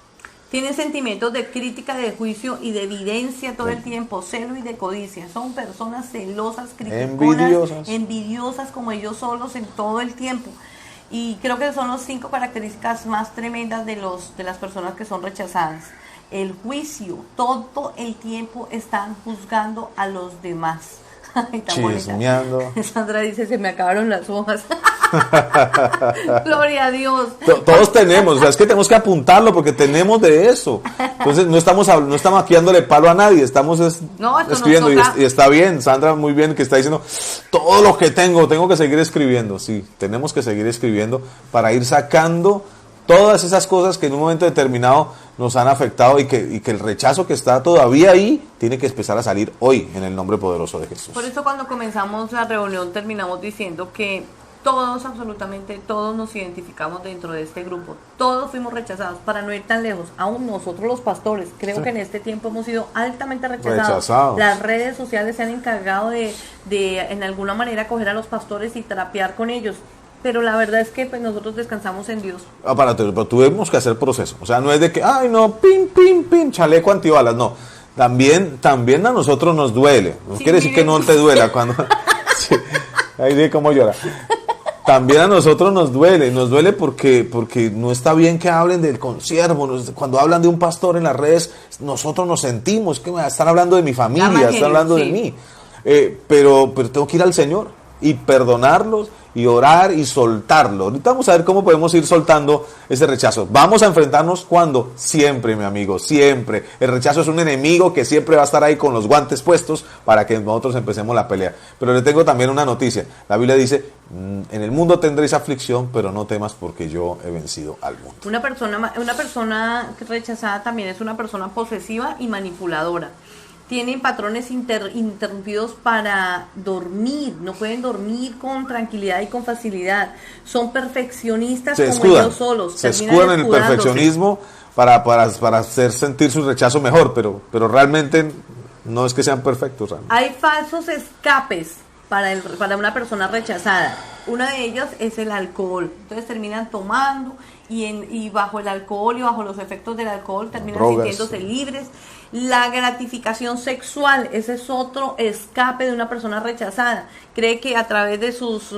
Tienen sentimientos de crítica, de juicio y de evidencia todo el tiempo, celo y de codicia. Son personas celosas, criticonas, envidiosas como ellos solos en todo el tiempo. Y creo que son las 5 características más tremendas de las personas que son rechazadas. El juicio, todo el tiempo están juzgando a los demás. Chismeando. Sandra dice, se me acabaron las hojas. Gloria a Dios. Todos tenemos, o sea, es que tenemos que apuntarlo porque tenemos de eso. Entonces no estamos aquí dándole palo a nadie, estamos escribiendo y está bien, Sandra muy bien que está diciendo, todo lo que tengo que seguir escribiendo. Sí, tenemos que seguir escribiendo para ir sacando todas esas cosas que en un momento determinado nos han afectado y que el rechazo que está todavía ahí tiene que empezar a salir hoy en el nombre poderoso de Jesús. Por eso cuando comenzamos la reunión terminamos diciendo que todos, absolutamente todos nos identificamos dentro de este grupo. Todos fuimos rechazados, para no ir tan lejos. Aún nosotros los pastores, creo que en este tiempo hemos sido altamente rechazados. Las redes sociales se han encargado de en alguna manera coger a los pastores y trapear con ellos. Pero la verdad es que pues, nosotros descansamos en Dios. Pero tuvimos que hacer proceso. O sea, no es de que, ay, no, pin, chaleco antibalas. No, también a nosotros nos duele. No quiere decir que no te duela cuando... Sí, ahí de cómo llora. También a nosotros nos duele porque no está bien que hablen del consiervo. Cuando hablan de un pastor en las redes, nosotros nos sentimos que están hablando de mi familia, están hablando de mí. Pero tengo que ir al Señor y perdonarlos y orar y soltarlo. Ahorita vamos a ver cómo podemos ir soltando ese rechazo. Vamos a enfrentarnos cuando siempre, mi amigo, siempre. El rechazo es un enemigo que siempre va a estar ahí con los guantes puestos para que nosotros empecemos la pelea. Pero le tengo también una noticia. La Biblia dice, en el mundo tendréis aflicción, pero no temas porque yo he vencido al mundo. Una persona rechazada también es una persona posesiva y manipuladora. tienen patrones interrumpidos para dormir, no pueden dormir con tranquilidad y con facilidad, son perfeccionistas como ellos solos. Se escudan en el perfeccionismo para hacer sentir su rechazo mejor, pero realmente no es que sean perfectos. Realmente. Hay falsos escapes para una persona rechazada. Una de ellas es el alcohol. Entonces terminan tomando y bajo el alcohol y bajo los efectos del alcohol terminan sintiéndose libres. La gratificación sexual, ese es otro escape de una persona rechazada. Cree que a través de sus,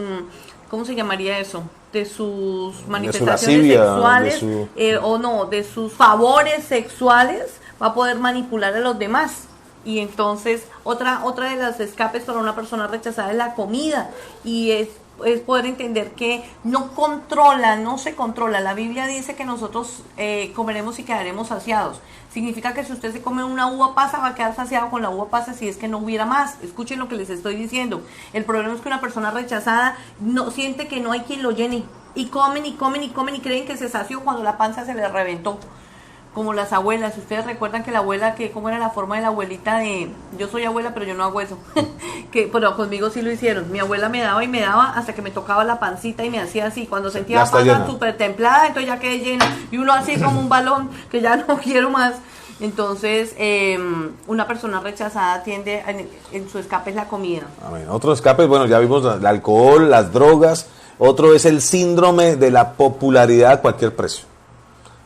¿cómo se llamaría eso? De sus manifestaciones sexuales de sus favores sexuales va a poder manipular a los demás. Y entonces otra de las escapes para una persona rechazada es la comida, y es poder entender que no se controla. La Biblia dice que nosotros comeremos y quedaremos saciados. Significa que si usted se come una uva pasa, va a quedar saciado con la uva pasa si es que no hubiera más. Escuchen lo que les estoy diciendo. El problema es que una persona rechazada no siente que no hay quien lo llene, y comen y comen y comen y creen que se sació cuando la panza se les reventó. Como las abuelas, ustedes recuerdan que la abuela, cómo era la forma de la abuelita yo soy abuela pero yo no hago eso, pero conmigo sí lo hicieron. Mi abuela me daba y me daba hasta que me tocaba la pancita y me hacía así, cuando sentía la panza súper templada, entonces ya quedé llena, y uno así como un balón que ya no quiero más. Entonces una persona rechazada tiende en su escape es la comida. Amén. Otro escape, bueno, ya vimos el alcohol, las drogas. Otro es el síndrome de la popularidad a cualquier precio.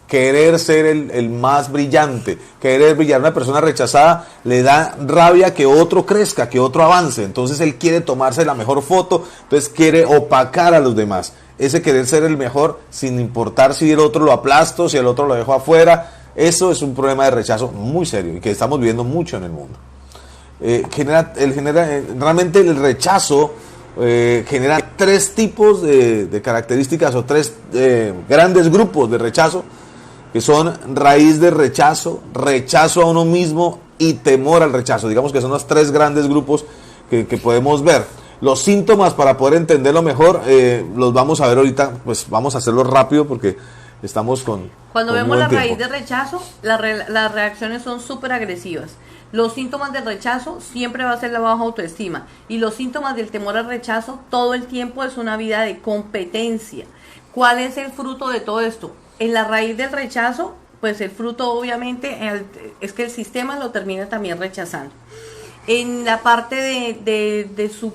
Querer ser el más brillante, querer brillar. Una persona rechazada le da rabia que otro crezca, que otro avance. Entonces él quiere tomarse la mejor foto, entonces quiere opacar a los demás. Ese querer ser el mejor sin importar si el otro lo aplasto, si el otro lo dejo afuera. Eso es un problema de rechazo muy serio y que estamos viendo mucho en el mundo. Realmente el rechazo genera tres tipos de características o tres grandes grupos de rechazo, que son raíz de rechazo, rechazo a uno mismo y temor al rechazo. Digamos que son los tres grandes grupos que podemos ver. Los síntomas, para poder entenderlo mejor, los vamos a ver ahorita, pues vamos a hacerlo rápido porque estamos Cuando vemos la raíz de rechazo, las reacciones son súper agresivas. Los síntomas del rechazo siempre va a ser la baja autoestima, y los síntomas del temor al rechazo todo el tiempo es una vida de competencia. ¿Cuál es el fruto de todo esto? En la raíz del rechazo, pues el fruto obviamente es que el sistema lo termina también rechazando. En la parte de su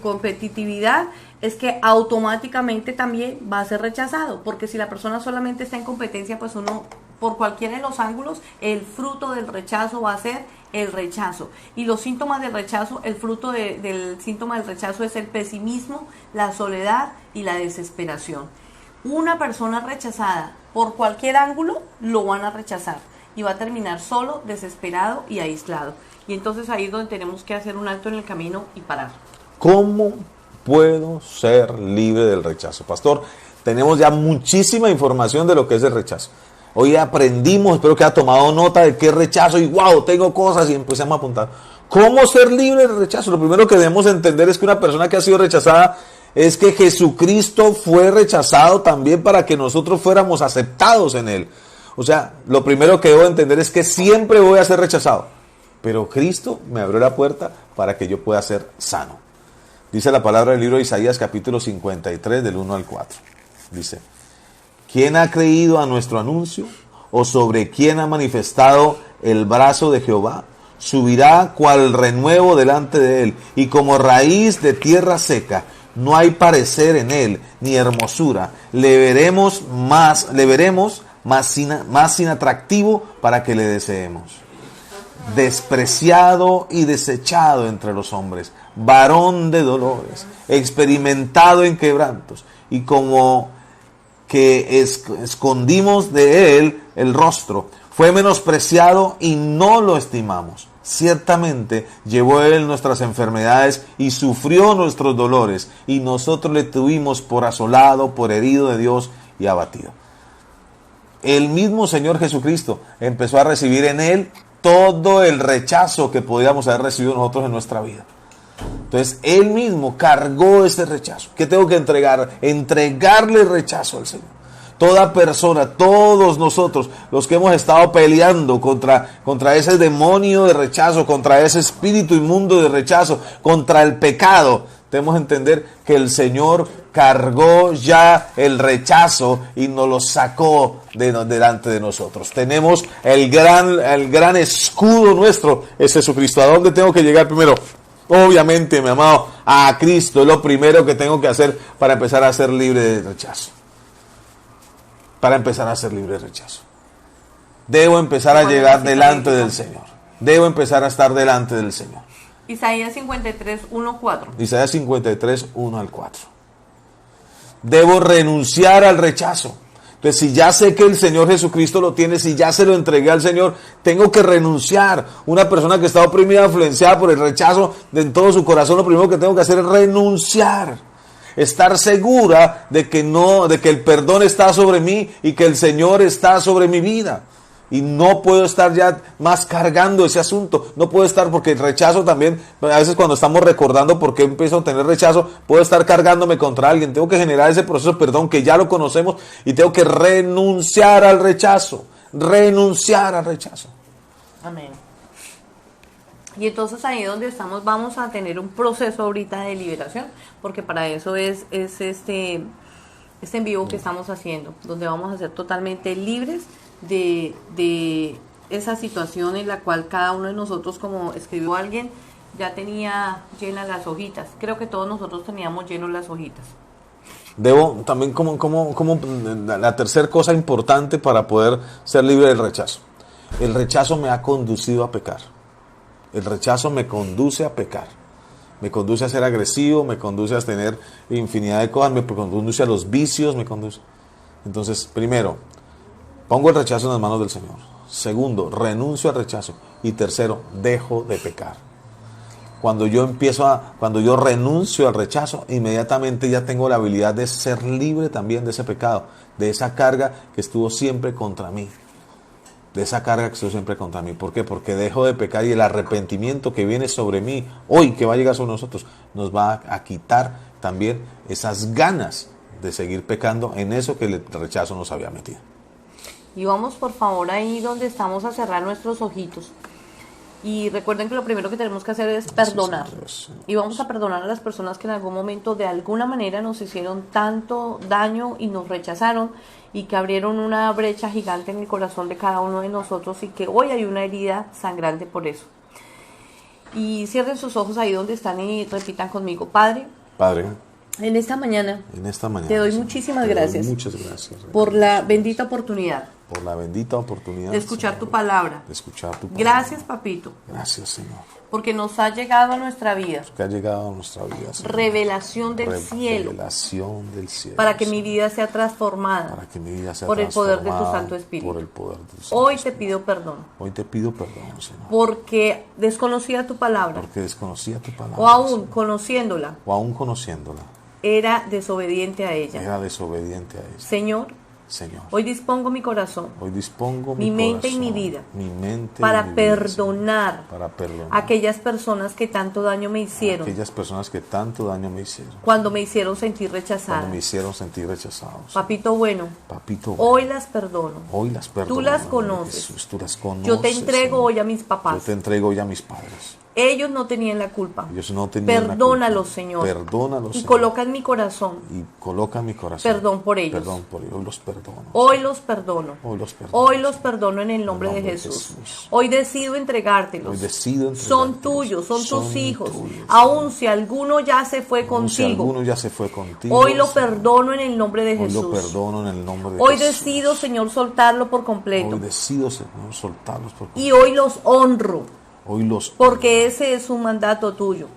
competitividad es que automáticamente también va a ser rechazado, porque si la persona solamente está en competencia, pues uno, por cualquiera de los ángulos, el fruto del rechazo va a ser el rechazo. Y los síntomas del rechazo, el fruto del síntoma del rechazo es el pesimismo, la soledad y la desesperación. Una persona rechazada, por cualquier ángulo, lo van a rechazar y va a terminar solo, desesperado y aislado. Y entonces ahí es donde tenemos que hacer un alto en el camino y parar. ¿Cómo puedo ser libre del rechazo? Pastor, tenemos ya muchísima información de lo que es el rechazo. Hoy aprendimos, espero que haya tomado nota de qué es rechazo y wow, tengo cosas y empezamos a apuntar. ¿Cómo ser libre del rechazo? Lo primero que debemos entender es que una persona que ha sido rechazada es que Jesucristo fue rechazado también para que nosotros fuéramos aceptados en Él. O sea, lo primero que debo entender es que siempre voy a ser rechazado, pero Cristo me abrió la puerta para que yo pueda ser sano. Dice la palabra del libro de Isaías, capítulo 53, del 1 al 4. Dice: ¿quién ha creído a nuestro anuncio? ¿O sobre quién ha manifestado el brazo de Jehová? Subirá cual renuevo delante de él, y como raíz de tierra seca. No hay parecer en él, ni hermosura. Le veremos más sin atractivo para que le deseemos. Despreciado y desechado entre los hombres, varón de dolores, experimentado en quebrantos, y como que escondimos de él el rostro. Fue menospreciado y no lo estimamos. Ciertamente llevó él nuestras enfermedades y sufrió nuestros dolores, y nosotros le tuvimos por asolado, por herido de Dios y abatido. El mismo Señor Jesucristo empezó a recibir en él todo el rechazo que podíamos haber recibido nosotros en nuestra vida. Entonces él mismo cargó ese rechazo. ¿Qué tengo que entregar? Entregarle el rechazo al Señor. Toda persona, todos nosotros, los que hemos estado peleando contra ese demonio de rechazo, contra ese espíritu inmundo de rechazo, contra el pecado, debemos entender que el Señor cargó ya el rechazo y nos lo sacó delante de nosotros. Tenemos el gran escudo nuestro, es Jesucristo. ¿A dónde tengo que llegar primero? Obviamente, mi amado, a Cristo es lo primero que tengo que hacer para empezar a ser libre de rechazo. Para empezar a ser libre de rechazo. Debo empezar a llegar delante del Señor. Debo empezar a estar delante del Señor. Isaías 53, 1, 4. Isaías 53, 1 al 4. Debo renunciar al rechazo. Entonces, si ya sé que el Señor Jesucristo lo tiene, si ya se lo entregué al Señor, tengo que renunciar. Una persona que está oprimida, influenciada por el rechazo en todo su corazón, lo primero que tengo que hacer es renunciar. Estar segura de que el perdón está sobre mí y que el Señor está sobre mi vida. Y no puedo estar ya más cargando ese asunto. No puedo estar, porque el rechazo también, a veces cuando estamos recordando por qué empiezo a tener rechazo, puedo estar cargándome contra alguien. Tengo que generar ese proceso de perdón que ya lo conocemos y tengo que renunciar al rechazo. Renunciar al rechazo. Amén. Y entonces ahí donde estamos vamos a tener un proceso ahorita de liberación, porque para eso es este en vivo que estamos haciendo, donde vamos a ser totalmente libres de esa situación en la cual cada uno de nosotros, como escribió alguien, ya tenía llenas las hojitas. Creo que todos nosotros teníamos llenas las hojitas. Debo también, como la tercera cosa importante para poder ser libre del rechazo. El rechazo me ha conducido a pecar. El rechazo me conduce a pecar. Me conduce a ser agresivo, me conduce a tener infinidad de cosas, me conduce a los vicios, me conduce. Entonces, primero, pongo el rechazo en las manos del Señor. Segundo, renuncio al rechazo. Y tercero, dejo de pecar. Cuando yo renuncio al rechazo, inmediatamente ya tengo la habilidad de ser libre también de ese pecado, de esa carga que estuvo siempre contra mí. De esa carga que estuvo siempre contra mí. ¿Por qué? Porque dejo de pecar y el arrepentimiento que viene sobre mí hoy, que va a llegar sobre nosotros, nos va a quitar también esas ganas de seguir pecando en eso que el rechazo nos había metido. Y vamos por favor ahí donde estamos a cerrar nuestros ojitos. Y recuerden que lo primero que tenemos que hacer es perdonar. Y vamos a perdonar a las personas que en algún momento de alguna manera nos hicieron tanto daño y nos rechazaron y que abrieron una brecha gigante en el corazón de cada uno de nosotros y que hoy hay una herida sangrante por eso. Y cierren sus ojos ahí donde están y repitan conmigo: Padre, en esta mañana te doy muchísimas gracias, muchas gracias por la bendita oportunidad de escuchar tu palabra. Gracias, papito. Gracias, Señor. Porque nos ha llegado a nuestra vida. Señor. Revelación del cielo. Para que mi vida sea transformada. Por el poder de tu Santo Espíritu. Hoy te pido perdón. Señor. Porque desconocía tu palabra. O aún conociéndola. Era desobediente a ella. Señor, hoy dispongo mi corazón, mi mente y mi vida para perdonar a aquellas personas que tanto daño me hicieron, cuando me hicieron sentir rechazada. Papito bueno, hoy las perdono. Tú las conoces. Yo te entrego hoy a mis papás. Ellos no tenían la culpa. Perdónalos, Señor. Y coloca en mi corazón. Perdón por ellos. Hoy los perdono. Hoy los perdono en el nombre de Jesús. Hoy decido entregártelos. Son tuyos, son tus hijos. Aun si alguno ya se fue contigo. Hoy lo perdono en el nombre de Jesús. Hoy decido, Señor, soltarlo por completo. Y hoy los honro. Porque ese es un mandato tuyo.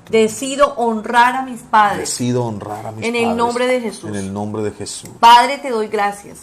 Decido honrar a mis padres. En el nombre de Jesús. Padre, te doy gracias.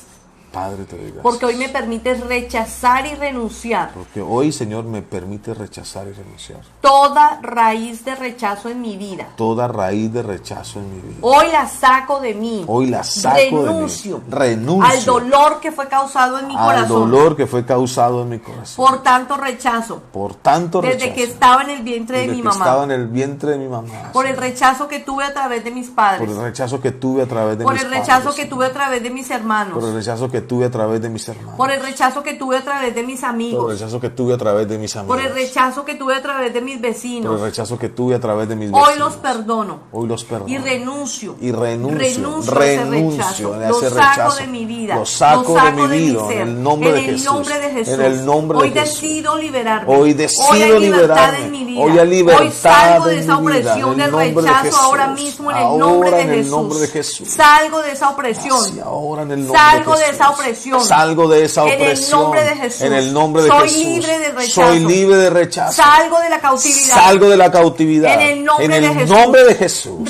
Padre, te doy gracias. Porque hoy me permites rechazar y renunciar Porque hoy, Señor, me permite rechazar y renunciar. toda raíz de rechazo en mi vida. Toda raíz de rechazo en mi vida. Hoy la saco de mí. Hoy la saco renuncio de mí. Renuncio al dolor que fue causado en mi al corazón. dolor que fue causado en mi corazón. Por tanto rechazo. Por tanto Desde rechazo. que estaba en el vientre de Desde mi que mamá. estaba en el vientre de mi mamá. Por el Señor. rechazo que tuve a través de mis padres. Por el rechazo que tuve a través de Por mis el rechazo padres, que Señor. tuve a través de mis hermanos. Por el rechazo que tuve a través de mis hermanos. Por el rechazo que tuve a través de mis Por el amigos. rechazo que tuve a través de mis amigos. Por el rechazo que tuve a través de mis Por el vecinos. rechazo que tuve a través de mis vecinos. Hoy los perdono. Hoy los perdono. Y renuncio. Y renuncio a ese rechazo. a Lo ese saco rechazo. de mi vida. Lo saco de mi vida. ser. En el nombre de Jesús. nombre de Jesús. En el nombre Hoy de Jesús. decido liberarme. Hoy decido hay libertad liberarme. en mi vida. Hoy hay libertad Hoy salgo de en esa mi vida. opresión En del el nombre de rechazo Jesús. ahora mismo en el Ahora nombre de en el Jesús. nombre de Jesús. Salgo de esa opresión. Sí, ahora en el nombre Salgo de de Jesús. esa opresión. Salgo de esa En el opresión. nombre de Jesús. En el nombre de Soy Jesús. libre del rechazo. Soy libre de rechazo. Salgo de la cautividad. Salgo de la cautividad. En el nombre de Jesús. nombre de Jesús.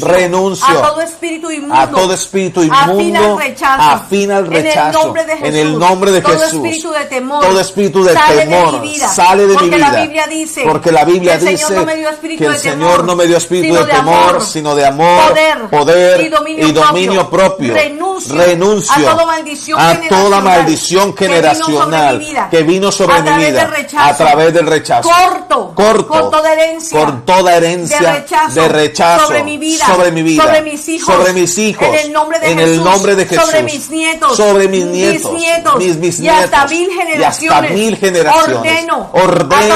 Renuncio a todo espíritu inmundo. A todo espíritu Afín al inmundo. rechazo. Afín al rechazo. En el nombre de Jesús. En el nombre de todo Jesús. espíritu de temor. Todo espíritu de sale temor. de mi vida. Sale de mi Porque vida. la Biblia dice. Porque la Biblia que el dice Señor no me dio espíritu que el de temor, Señor no me dio espíritu sino de temor, amor, sino de amor, poder y dominio propio. Renuncio a toda maldición a generacional, toda maldición generacional que vino sobre mi vida a través del rechazo. Corto con toda herencia de rechazo sobre mi vida, sobre mis hijos, en el nombre de Jesús, sobre mis nietos, mis bisnietos, y hasta mil generaciones. Ordeno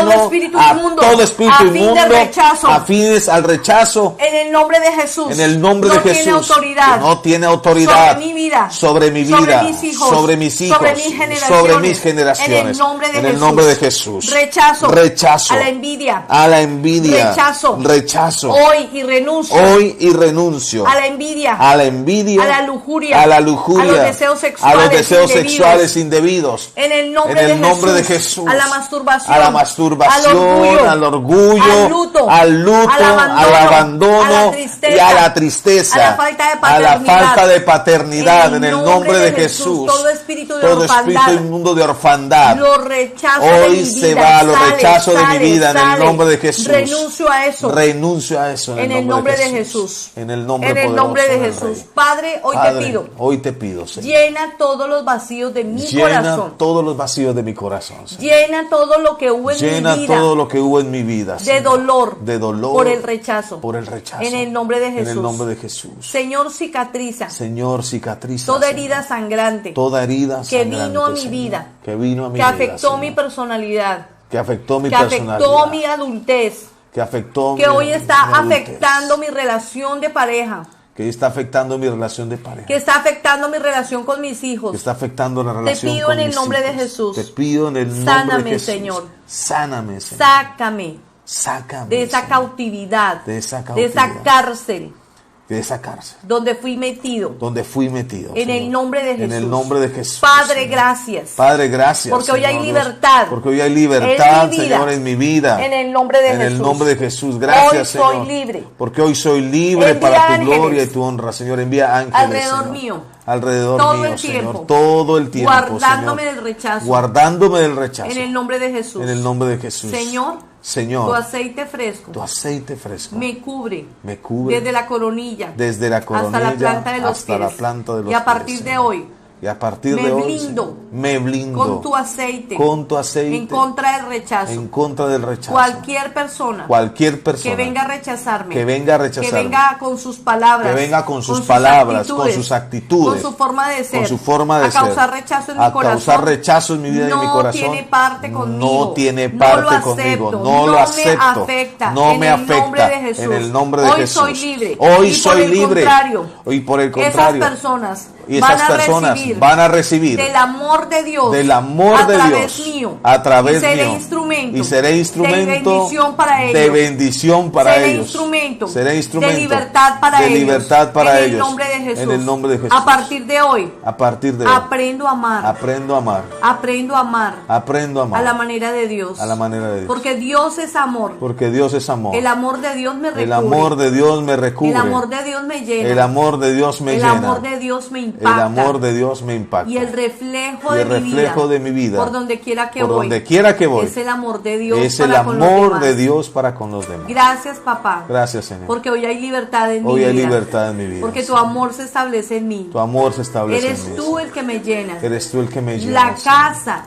a todo espíritu inmundo, afines al rechazo, en el nombre de Jesús, en el nombre de Jesús, que no tiene autoridad sobre mi vida, sobre mis hijos, sobre mis generaciones, en el nombre de Jesús. Rechazo a la envidia, rechazo, hoy y renuncio a la envidia, a la lujuria, a los deseos sexuales indebidos, en el nombre de Jesús, a la masturbación, al orgullo, al luto, al abandono y a la tristeza, a la falta de paternidad, en el nombre de Jesús. Todo espíritu inmundo de orfandad, hoy se va, lo rechazo de mi vida, en el nombre de Jesús. Renuncio a eso. En el nombre de Jesús. En el nombre de Jesús. Padre, hoy te pido, Señor. Llena todos los vacíos de mi corazón. Todos los vacíos de mi corazón, Señor. Llena todo lo que hubo en mi vida. Todo lo que hubo en mi vida, de dolor. Por el rechazo. En el nombre de Jesús. Señor, cicatriza. Toda herida sangrante. Que vino a mi vida. Que afectó mi personalidad. Que afectó mi adultez. Que hoy está afectando mi relación de pareja. Que está afectando mi relación de pareja. Que está afectando mi relación con mis hijos. Que está afectando la relación con mis hijos. Te pido en el nombre de Jesús. Te pido en el nombre de Jesús. Señor. Sáname, Señor. Sácame de esa cautividad. De esa cárcel. De esa cárcel. Donde fui metido. En el nombre de Jesús. En el nombre de Jesús. Padre, gracias. Porque hoy hay libertad. Señor, en mi vida. En el nombre de Jesús. En el nombre de Jesús. Gracias, Señor. Hoy soy libre. Porque hoy soy libre para tu gloria y tu honra, Señor. Envía ángeles, alrededor mío. Señor, todo el tiempo, guardándome del rechazo. En el nombre de Jesús. Señor, tu aceite fresco me cubre desde la coronilla hasta la planta de los pies. Y a partir de hoy me blindo con tu aceite en contra del rechazo. Cualquier persona que venga a rechazarme, que venga con sus palabras, con sus actitudes, con su forma de ser, a causar rechazo en mi vida, y en mi corazón, tiene parte conmigo, no tiene parte conmigo, no lo acepto, no me afecta, en el nombre de Jesús. Hoy soy libre. Y por el contrario, esas personas van a recibir del amor de Dios a través mío y seré instrumento de bendición para ellos. Seré instrumento de libertad para ellos. En el nombre de Jesús. A partir de hoy aprendo a amar a la manera de Dios. Porque Dios es amor. El amor de Dios me recubre. El amor de Dios me recubre. El amor de Dios me llena. El amor de Dios me El llena. amor de Dios me impacta. El amor de Dios me impacta. Y el reflejo, Y el reflejo de mi vida, por donde quiera que por voy, donde quiera que voy, es el amor de Dios es el para con los amor demás. de Dios para con los demás. Gracias, papá. Gracias, Señor. Porque hoy hay libertad en mi Hoy vida. hay libertad en mi vida. Porque tu Señor. amor se establece en mí. Tu amor se establece Eres en mí. tú el que me llena. Eres tú el que me llena. La casa.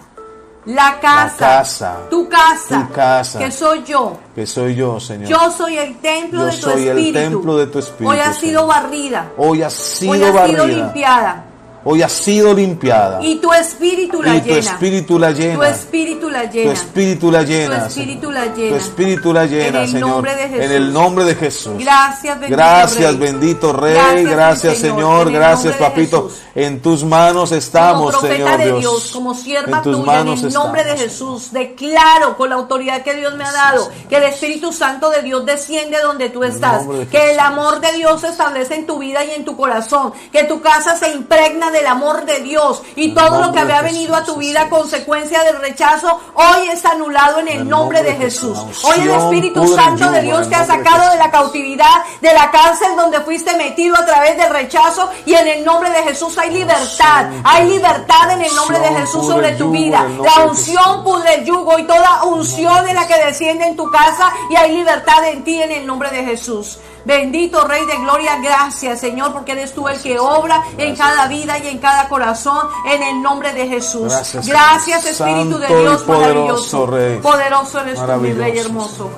La casa. Tu casa. Tu casa. Que soy yo. Que soy yo, Señor. Yo soy el templo Yo de tu soy el espíritu. templo de tu espíritu, Hoy ha sido Señor. barrida. Hoy ha sido Hoy ha barrida. sido limpiada. Hoy ha sido limpiada. Y tu espíritu la Y tu llena. espíritu la llena. Tu espíritu la Tu llena. espíritu la Tu llena. espíritu Señor. la llena. Tu espíritu la llena, En el Señor. nombre de Jesús. En el nombre de Jesús. Gracias, bendito Gracias, Rey. bendito Rey. Gracias, Gracias, mi Señor. Señor. En el Gracias, nombre de Papito. Jesús. En tus manos Como estamos, profeta Señor de Dios. Dios, como sierva En tus tuya, en manos el nombre de estamos. Jesús, declaro con la autoridad que Dios me ha dado, que el Espíritu Santo de Dios desciende donde tú estás, nombre de que el Jesús. amor de Dios se establece en tu vida y en tu corazón, que tu casa se impregna del amor de Dios y todo lo que nombre de había venido a tu Jesús, vida a consecuencia del rechazo, hoy es anulado en el nombre de Jesús. Hoy el Espíritu pudre el Santo de yugo, Dios en te ha el nombre de sacado de la Jesús. cautividad, de la cárcel donde fuiste metido a través del rechazo, y en el nombre de Jesús hay libertad. Hay libertad en el nombre de Jesús sobre tu vida. La unción pudre el yugo y toda unción es la que desciende en tu casa, y hay libertad en ti en el nombre de Jesús. Bendito Rey de Gloria, gracias Señor, porque eres tú el que obra en cada vida y en cada corazón, en el nombre de Jesús. Gracias Espíritu de Santo y Dios poderoso maravilloso. Rey. Poderoso eres tú, mi Maravilloso, Rey hermoso.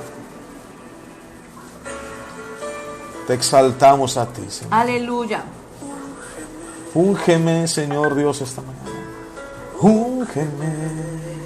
Te exaltamos a ti, Señor. Aleluya. Úngeme, Señor Dios, esta mañana. Úngeme.